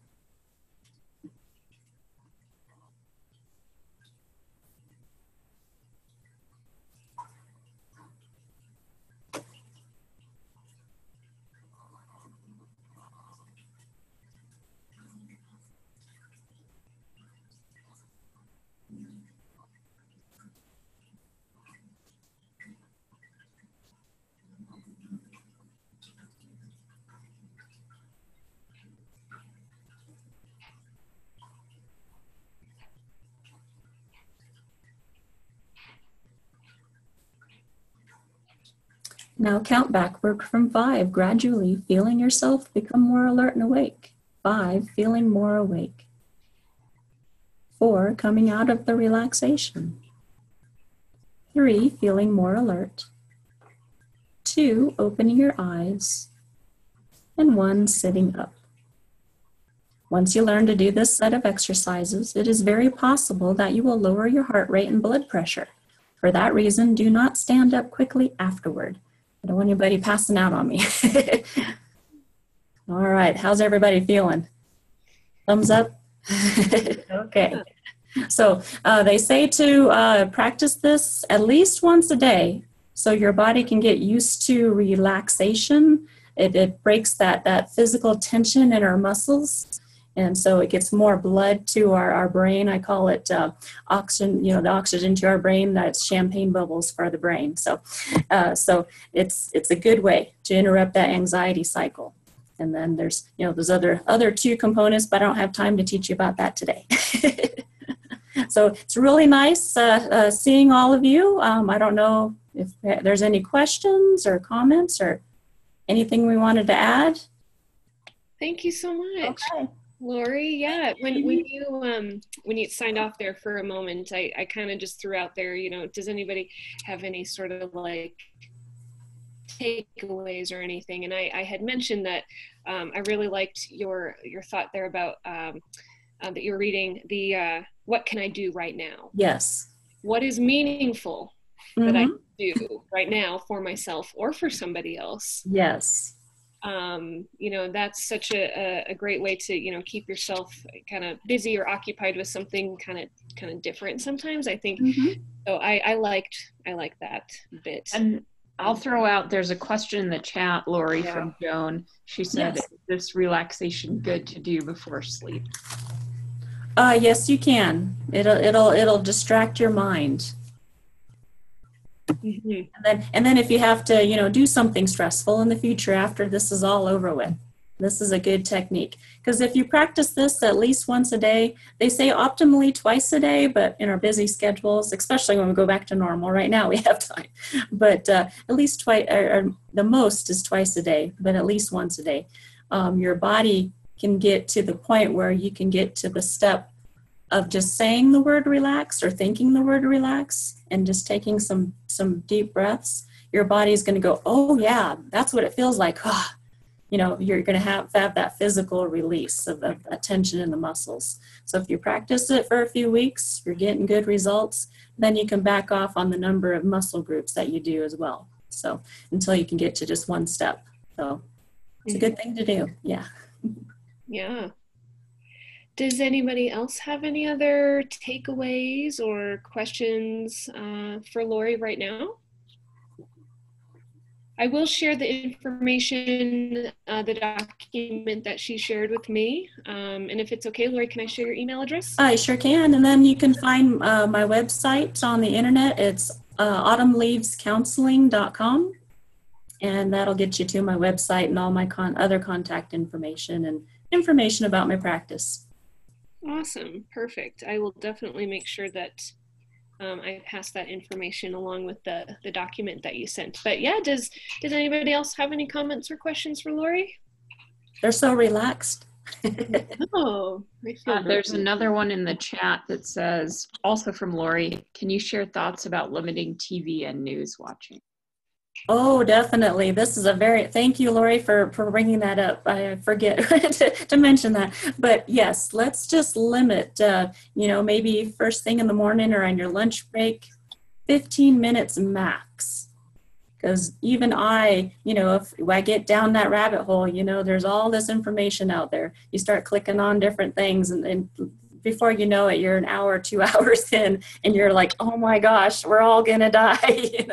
Now count backward from 5, gradually feeling yourself become more alert and awake. 5, feeling more awake. 4, coming out of the relaxation. 3, feeling more alert. 2, opening your eyes. And 1, sitting up. Once you learn to do this set of exercises, it is very possible that you will lower your heart rate and blood pressure. For that reason, do not stand up quickly afterward. I don't want anybody passing out on me. All right, how's everybody feeling? Thumbs up? Okay. So they say to practice this at least once a day so your body can get used to relaxation. It breaks that physical tension in our muscles. And so it gets more blood to our brain. I call it oxygen, the oxygen to our brain. That's champagne bubbles for the brain. So it's a good way to interrupt that anxiety cycle. And then there's, those other 2 components, but I don't have time to teach you about that today. So it's really nice seeing all of you. I don't know if there's any questions or comments or anything we wanted to add. Thank you so much. Okay. Lori, yeah, when you signed off there for a moment, I kind of just threw out there, does anybody have any sort of like takeaways or anything? And I had mentioned that I really liked your thought there about that you were reading the what can I do right now? Yes. What is meaningful that I can do right now for myself or for somebody else? Yes. That's such a great way to, keep yourself kind of busy or occupied with something kind of different sometimes, I think. So I liked that bit. And I'll throw out, there's a question in the chat, Lori, from Joan. She said, is this relaxation good to do before sleep? Yes, you can. It'll distract your mind. And then if you have to, do something stressful in the future after this is all over with, this is a good technique. Because if you practice this at least once a day, they say optimally twice a day, but in our busy schedules, especially when we go back to normal, right now we have time. But at least twice, or the most is twice a day, but at least once a day. Your body can get to the point where you can get to the step of just saying the word relax or thinking the word relax and just taking some deep breaths. Your body's going to go, oh yeah, that's what it feels like. You're going to have that physical release of that tension in the muscles. So if you practice it for a few weeks, you're getting good results, then you can back off on the number of muscle groups that you do as well. So until you can get to just one step. So it's a good thing to do. Yeah. Yeah. Does anybody else have any other takeaways or questions for Lori right now? I will share the information, the document that she shared with me. And if it's okay, Lori, can I share your email address? I sure can. And then you can find my website on the internet. It's autumnleavescounseling.com. And that'll get you to my website and all my other contact information and information about my practice. Awesome. Perfect. I will definitely make sure that I pass that information along with the document that you sent. But yeah, does anybody else have any comments or questions for Lori? They're so relaxed. Oh, I feel there's another one in the chat that says, also from Lori, can you share thoughts about limiting TV and news watching? Oh, definitely. This is thank you, Lori, for bringing that up. I forget to mention that. But yes, let's just limit, maybe first thing in the morning or on your lunch break, 15 minutes max. Because even if I get down that rabbit hole, there's all this information out there. You start clicking on different things and before you know it, you're an hour, 2 hours in, and you're like, oh my gosh, we're all gonna die,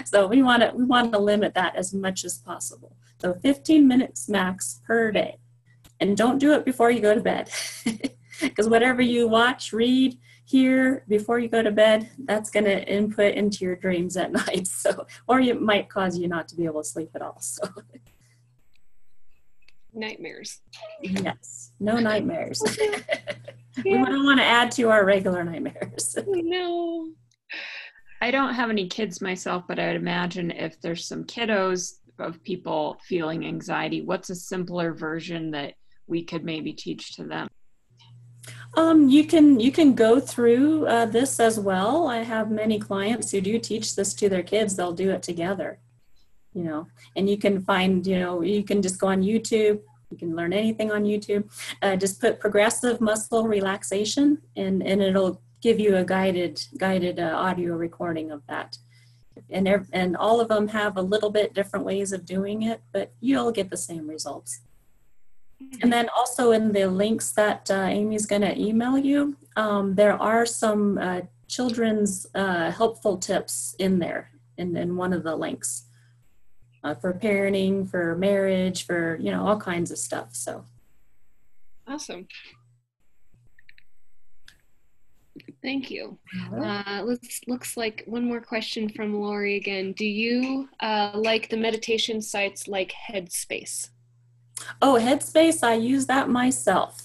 So we want to limit that as much as possible. So 15 minutes max per day, and don't do it before you go to bed, because whatever you watch, read, hear before you go to bed, that's gonna input into your dreams at night. So, or it might cause you not to be able to sleep at all. So. Nightmares. Yes, no nightmares. We don't want to add to our regular nightmares. No. I don't have any kids myself, but I would imagine if there's some kiddos of people feeling anxiety, what's a simpler version that we could maybe teach to them? You can go through this as well. I have many clients who do teach this to their kids. They'll do it together, you know, and you can find, you know, you can just go on YouTube. You can learn anything on YouTube. Just put progressive muscle relaxation and it'll give you a guided audio recording of that. And all of them have a little bit different ways of doing it, but you'll get the same results. And then also in the links that Amy's going to email you, there are some children's helpful tips in there in one of the links for parenting, for marriage, for, you know, all kinds of stuff. So awesome. Thank you. Looks like one more question from Lori again. Do you like the meditation sites like Headspace? Oh, Headspace, I use that myself.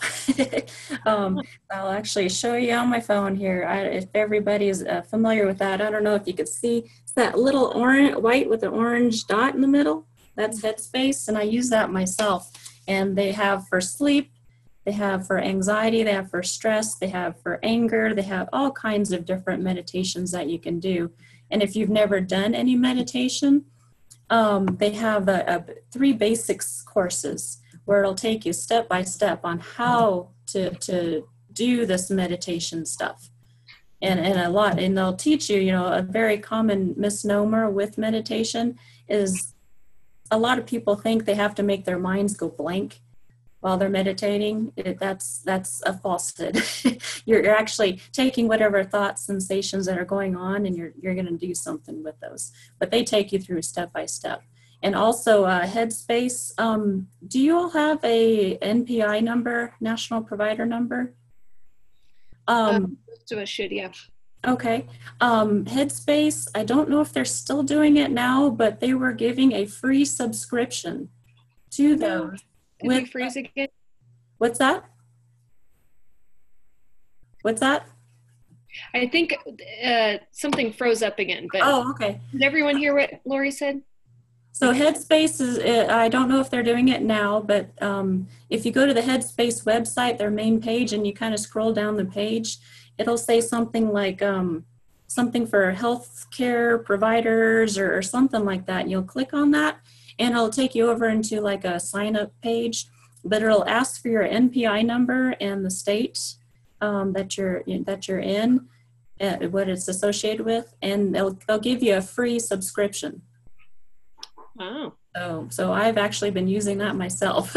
I'll actually show you on my phone here. If everybody's familiar with that, I don't know if you could see. It's that little orange, white with an orange dot in the middle. That's Headspace, and I use that myself. And they have for sleep, they have for anxiety, they have for stress, they have for anger, they have all kinds of different meditations that you can do. And if you've never done any meditation, they have 3 basics courses where it'll take you step by step on how to do this meditation stuff. And they'll teach you, you know, a very common misnomer with meditation is a lot of people think they have to make their minds go blank while they're meditating. That's a falsehood. You're actually taking whatever thoughts, sensations that are going on, and you're going to do something with those. But they take you through step by step. And also Headspace. Do you all have a NPI number, National Provider Number? Most of us should, yeah. Okay. Headspace, I don't know if they're still doing it now, but they were giving a free subscription to those. Could we freeze again? What's that? What's that? I think something froze up again. But oh, okay. Did everyone hear what Lori said? So Headspace is, I don't know if they're doing it now, but if you go to the Headspace website, their main page, and you kind of scroll down the page, it'll say something like something for healthcare providers or something like that. And you'll click on that, and it'll take you over into like a sign up page, but it'll ask for your NPI number and the state that you're in, what it's associated with, and they'll give you a free subscription. Wow. So I've actually been using that myself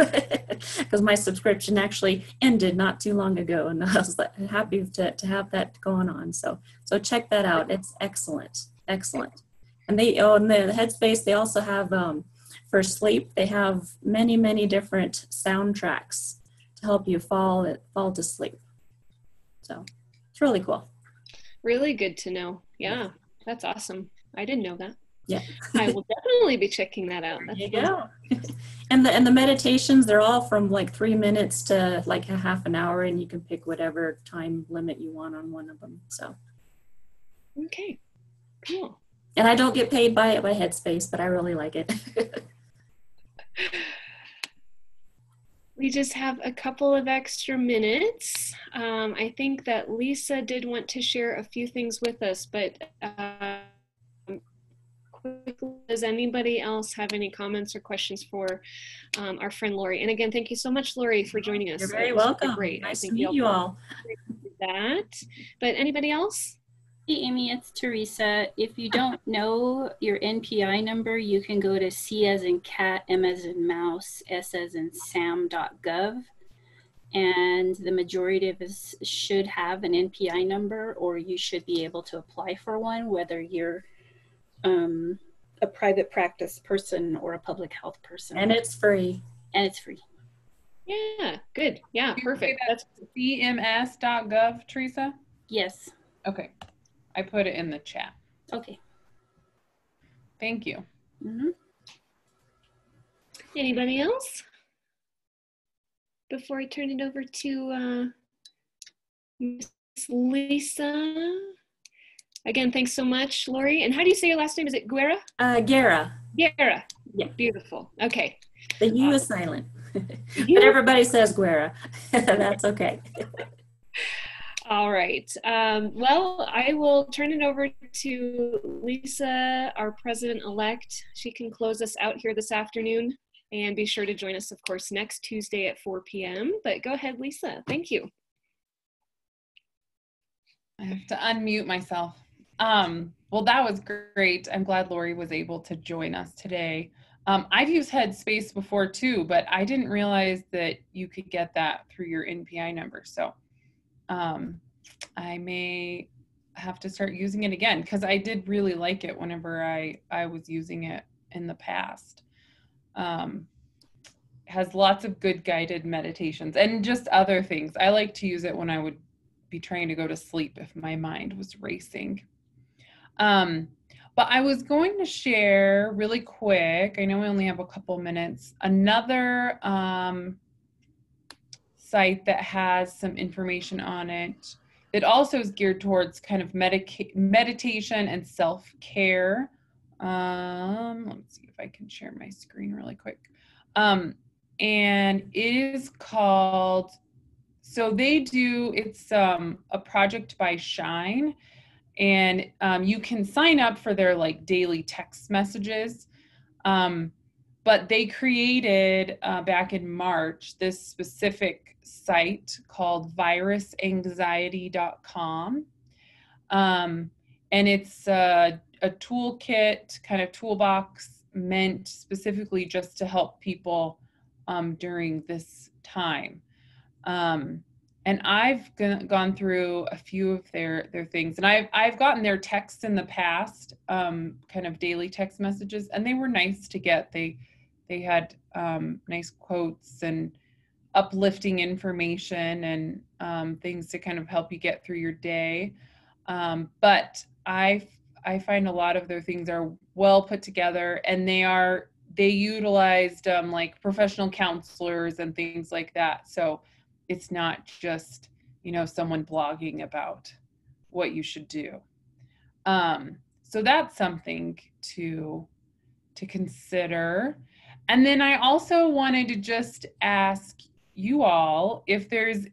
because my subscription actually ended not too long ago, and I was happy to have that going on. So check that out. It's excellent. And in the Headspace, they also have for sleep, they have many different soundtracks to help you fall to sleep. So it's really cool. Really good to know. Yeah, that's awesome. I didn't know that. Yeah. I will definitely be checking that out. There you go. And the meditations, they're all from like 3 minutes to like a half an hour, and you can pick whatever time limit you want on one of them. So. Okay, cool. And I don't get paid by Headspace, but I really like it. We just have a couple of extra minutes. I think that Lisa did want to share a few things with us, but quickly, does anybody else have any comments or questions for our friend Lori? And again, thank you so much, Lori, for joining us. You're very welcome. Great. Nice to meet you all. That. But anybody else? Hey, Amy, it's Teresa. If you don't know your NPI number, you can go to C as in cat, M as in mouse, S as in sam.gov. And the majority of us should have an NPI number, or you should be able to apply for one, whether you're a private practice person or a public health person. And it's free. Yeah, good. Yeah, perfect. That's cms.gov, Teresa? Yes. Okay. I put it in the chat. Okay. Thank you. Mm-hmm. Anybody else? Before I turn it over to Miss Lisa, Again, thanks so much, Lori. And how do you say your last name? Is it Guerra? Guerra. Guerra. Yeah. Beautiful. Okay. The U is silent. But everybody says Guerra. That's okay. All right. Well, I will turn it over to Lisa, our president-elect. She can close us out here this afternoon. And be sure to join us, of course, next Tuesday at 4 p.m. But go ahead, Lisa. Thank you. I have to unmute myself. Well, that was great. I'm glad Lori was able to join us today. I've used Headspace before too, but I didn't realize that you could get that through your NPI number. So I may have to start using it again because I did really like it whenever I was using it in the past. Has lots of good guided meditations and just other things. I like to use it when I would be trying to go to sleep if my mind was racing. But I was going to share really quick, I know we only have a couple minutes, another site that has some information on it. It also is geared towards kind of meditation and self-care. Let's see if I can share my screen really quick. And it is called, so they do, it's a project by Shine, and you can sign up for their like daily text messages. But they created back in March this specific site called virusanxiety.com. And it's a toolkit, kind of toolbox meant specifically just to help people during this time. And I've gone through a few of their things, and I've gotten their texts in the past, kind of daily text messages, and they were nice to get. They had nice quotes and uplifting information and things to kind of help you get through your day. But I find a lot of their things are well put together, and they utilized like professional counselors and things like that. So it's not just, you know, someone blogging about what you should do. So that's something to consider. And then I also wanted to just ask you all if there's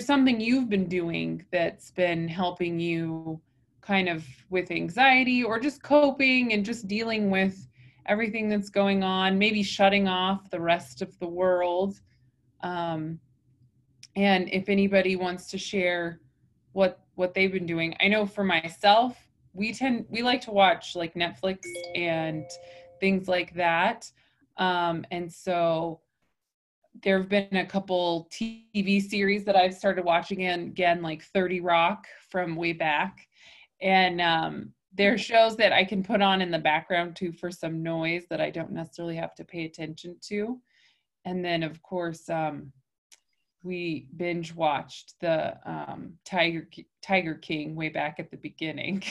something you've been doing that's been helping you kind of with anxiety or just coping and just dealing with everything that's going on, maybe shutting off the rest of the world. And if anybody wants to share what they've been doing. I know for myself, we like to watch like Netflix and things like that. And so there have been a couple TV series that I've started watching again, like 30 Rock from way back. And there are shows that I can put on in the background too for some noise that I don't necessarily have to pay attention to. And then of course, we binge watched the Tiger King way back at the beginning.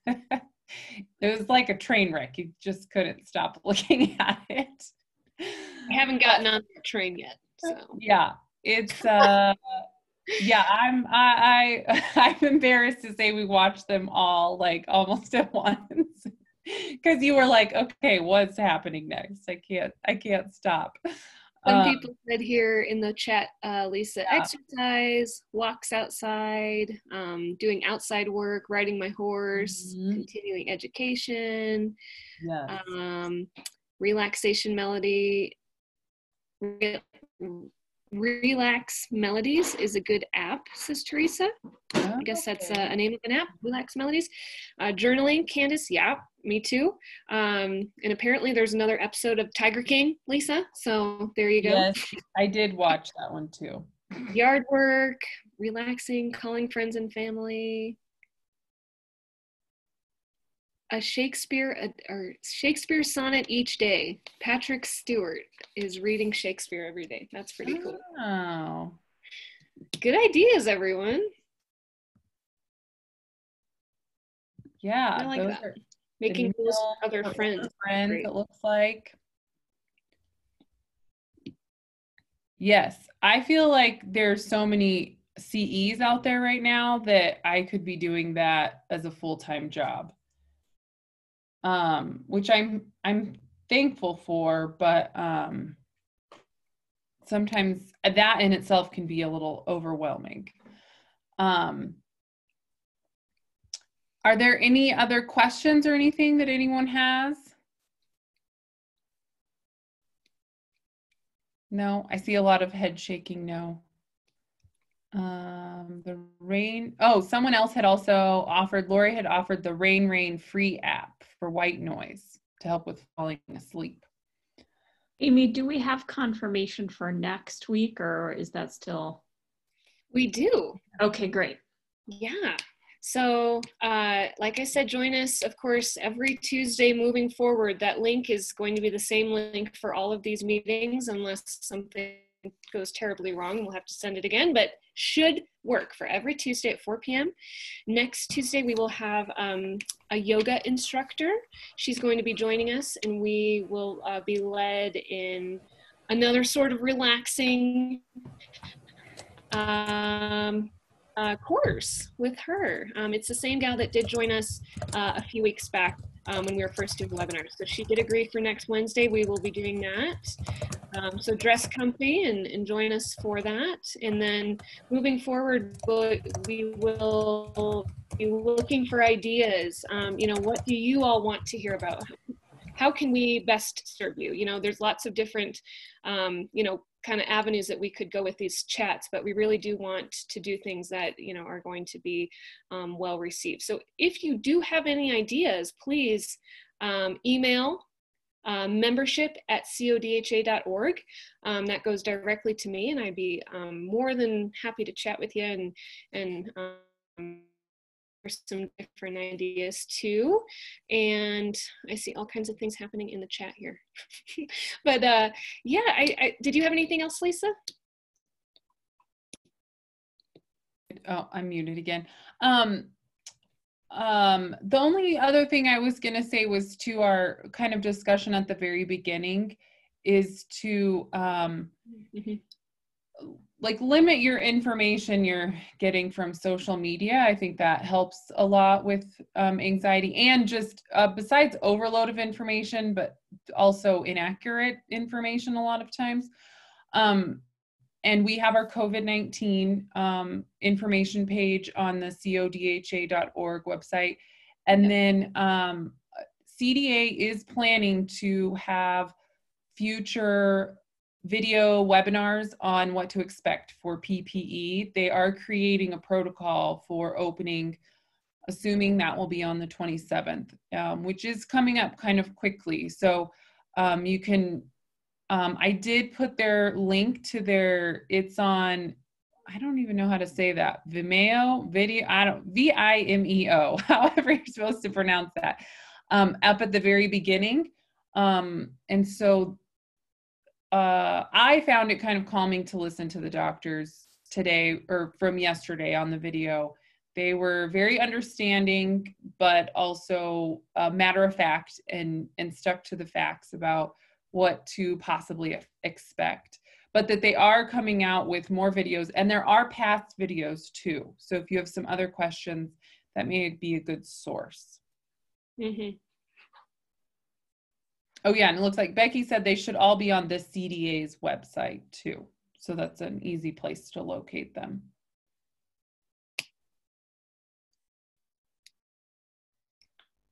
It was like a train wreck. You just couldn't stop looking at it. I haven't gotten on the train yet. So yeah, it's yeah, I'm embarrassed to say we watched them all like almost at once because you were like, okay, what's happening next? I can't stop. Some people said here in the chat, Lisa, yeah. Exercise, walks outside, doing outside work, riding my horse, continuing education, yes. Relaxation melody. Relax Melodies is a good app, says Teresa. I guess that's a name of an app, Relax Melodies. Journaling, Candace, yeah, me too. And apparently there's another episode of Tiger King, Lisa, so there you go. Yes, I did watch that one too. Yard work, relaxing, calling friends and family. A Shakespeare sonnet each day. Patrick Stewart is reading Shakespeare every day. That's pretty cool. Oh. Good ideas, everyone. Yeah. I like that. Making those other friends. It looks like. Yes. I feel like there's so many CEs out there right now that I could be doing that as a full-time job. Which I'm thankful for, but sometimes that in itself can be a little overwhelming. Are there any other questions or anything that anyone has? No, I see a lot of head shaking no. The rain, oh, someone else had also offered, Lori had offered the Rain free app for white noise to help with falling asleep. Amy, do we have confirmation for next week, or is that still? We do. Okay, great. Yeah. So like I said, join us, of course, every Tuesday moving forward. That link is going to be the same link for all of these meetings, unless something goes terribly wrong. We'll have to send it again, but should work for every Tuesday at 4 p.m. Next Tuesday, we will have a yoga instructor. She's going to be joining us, and we will be led in another sort of relaxing course with her. It's the same gal that did join us a few weeks back when we were first doing webinars. So she did agree for next Wednesday. We will be doing that. So dress comfy and join us for that. And then moving forward, we will be looking for ideas. You know, what do you all want to hear about? How can we best serve you? You know, there's lots of different, you know, kind of avenues that we could go with these chats, but we really do want to do things that, you know, are going to be well received. So if you do have any ideas, please email membership@codha.org. That goes directly to me, and I'd be more than happy to chat with you and some different ideas too. And I see all kinds of things happening in the chat here. But yeah, I did you have anything else, Lisa? Oh, I'm muted again. The only other thing I was going to say was to our kind of discussion at the very beginning is to like limit your information you're getting from social media. I think that helps a lot with anxiety, and just besides overload of information, but also inaccurate information a lot of times. And we have our COVID-19 information page on the CODHA.org website. And then CDA is planning to have future video webinars on what to expect for PPE. They are creating a protocol for opening, assuming that will be on the 27th, which is coming up kind of quickly. So you can, I did put their link to their, it's on, I don't even know how to say that, Vimeo, Vimeo, however you're supposed to pronounce that, up at the very beginning. And so I found it kind of calming to listen to the doctors today, or from yesterday on the video. They were very understanding, but also matter of fact, and stuck to the facts about what to possibly expect. But that they are coming out with more videos, and there are past videos too. So if you have some other questions, that may be a good source. Mm-hmm. Oh yeah, and it looks like Becky said they should all be on the CDA's website too. So that's an easy place to locate them.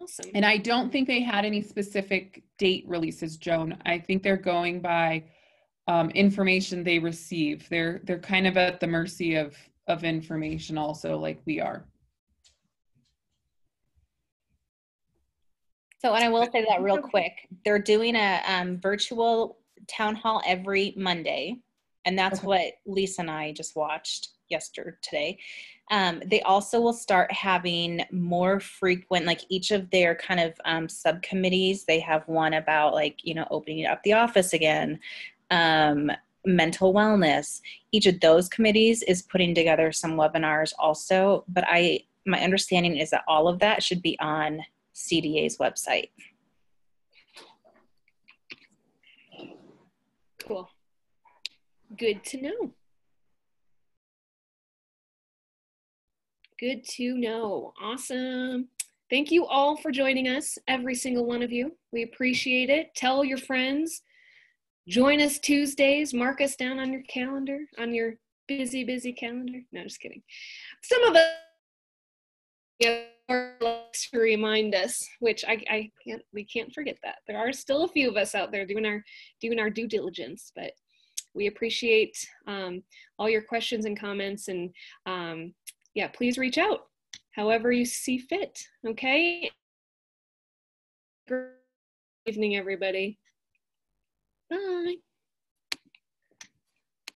Awesome. And I don't think they had any specific date releases, Joan. I think they're going by information they receive. They're kind of at the mercy of information also, like we are. So, and I will say that real quick, they're doing a virtual town hall every Monday. And that's what Lisa and I just watched today. They also will start having more frequent, like each of their kind of subcommittees. They have one about like, you know, opening up the office again, mental wellness. Each of those committees is putting together some webinars also. But my understanding is that all of that should be on CDA's website. Cool. Good to know. Good to know. Awesome. Thank you all for joining us, every single one of you. We appreciate it. Tell your friends. Join us Tuesdays. Mark us down on your calendar, on your busy, busy calendar. No, just kidding. Some of us likes to remind us, which we can't forget that. There are still a few of us out there doing our due diligence, but we appreciate all your questions and comments, and yeah, please reach out however you see fit. Okay. Good evening, everybody. Bye.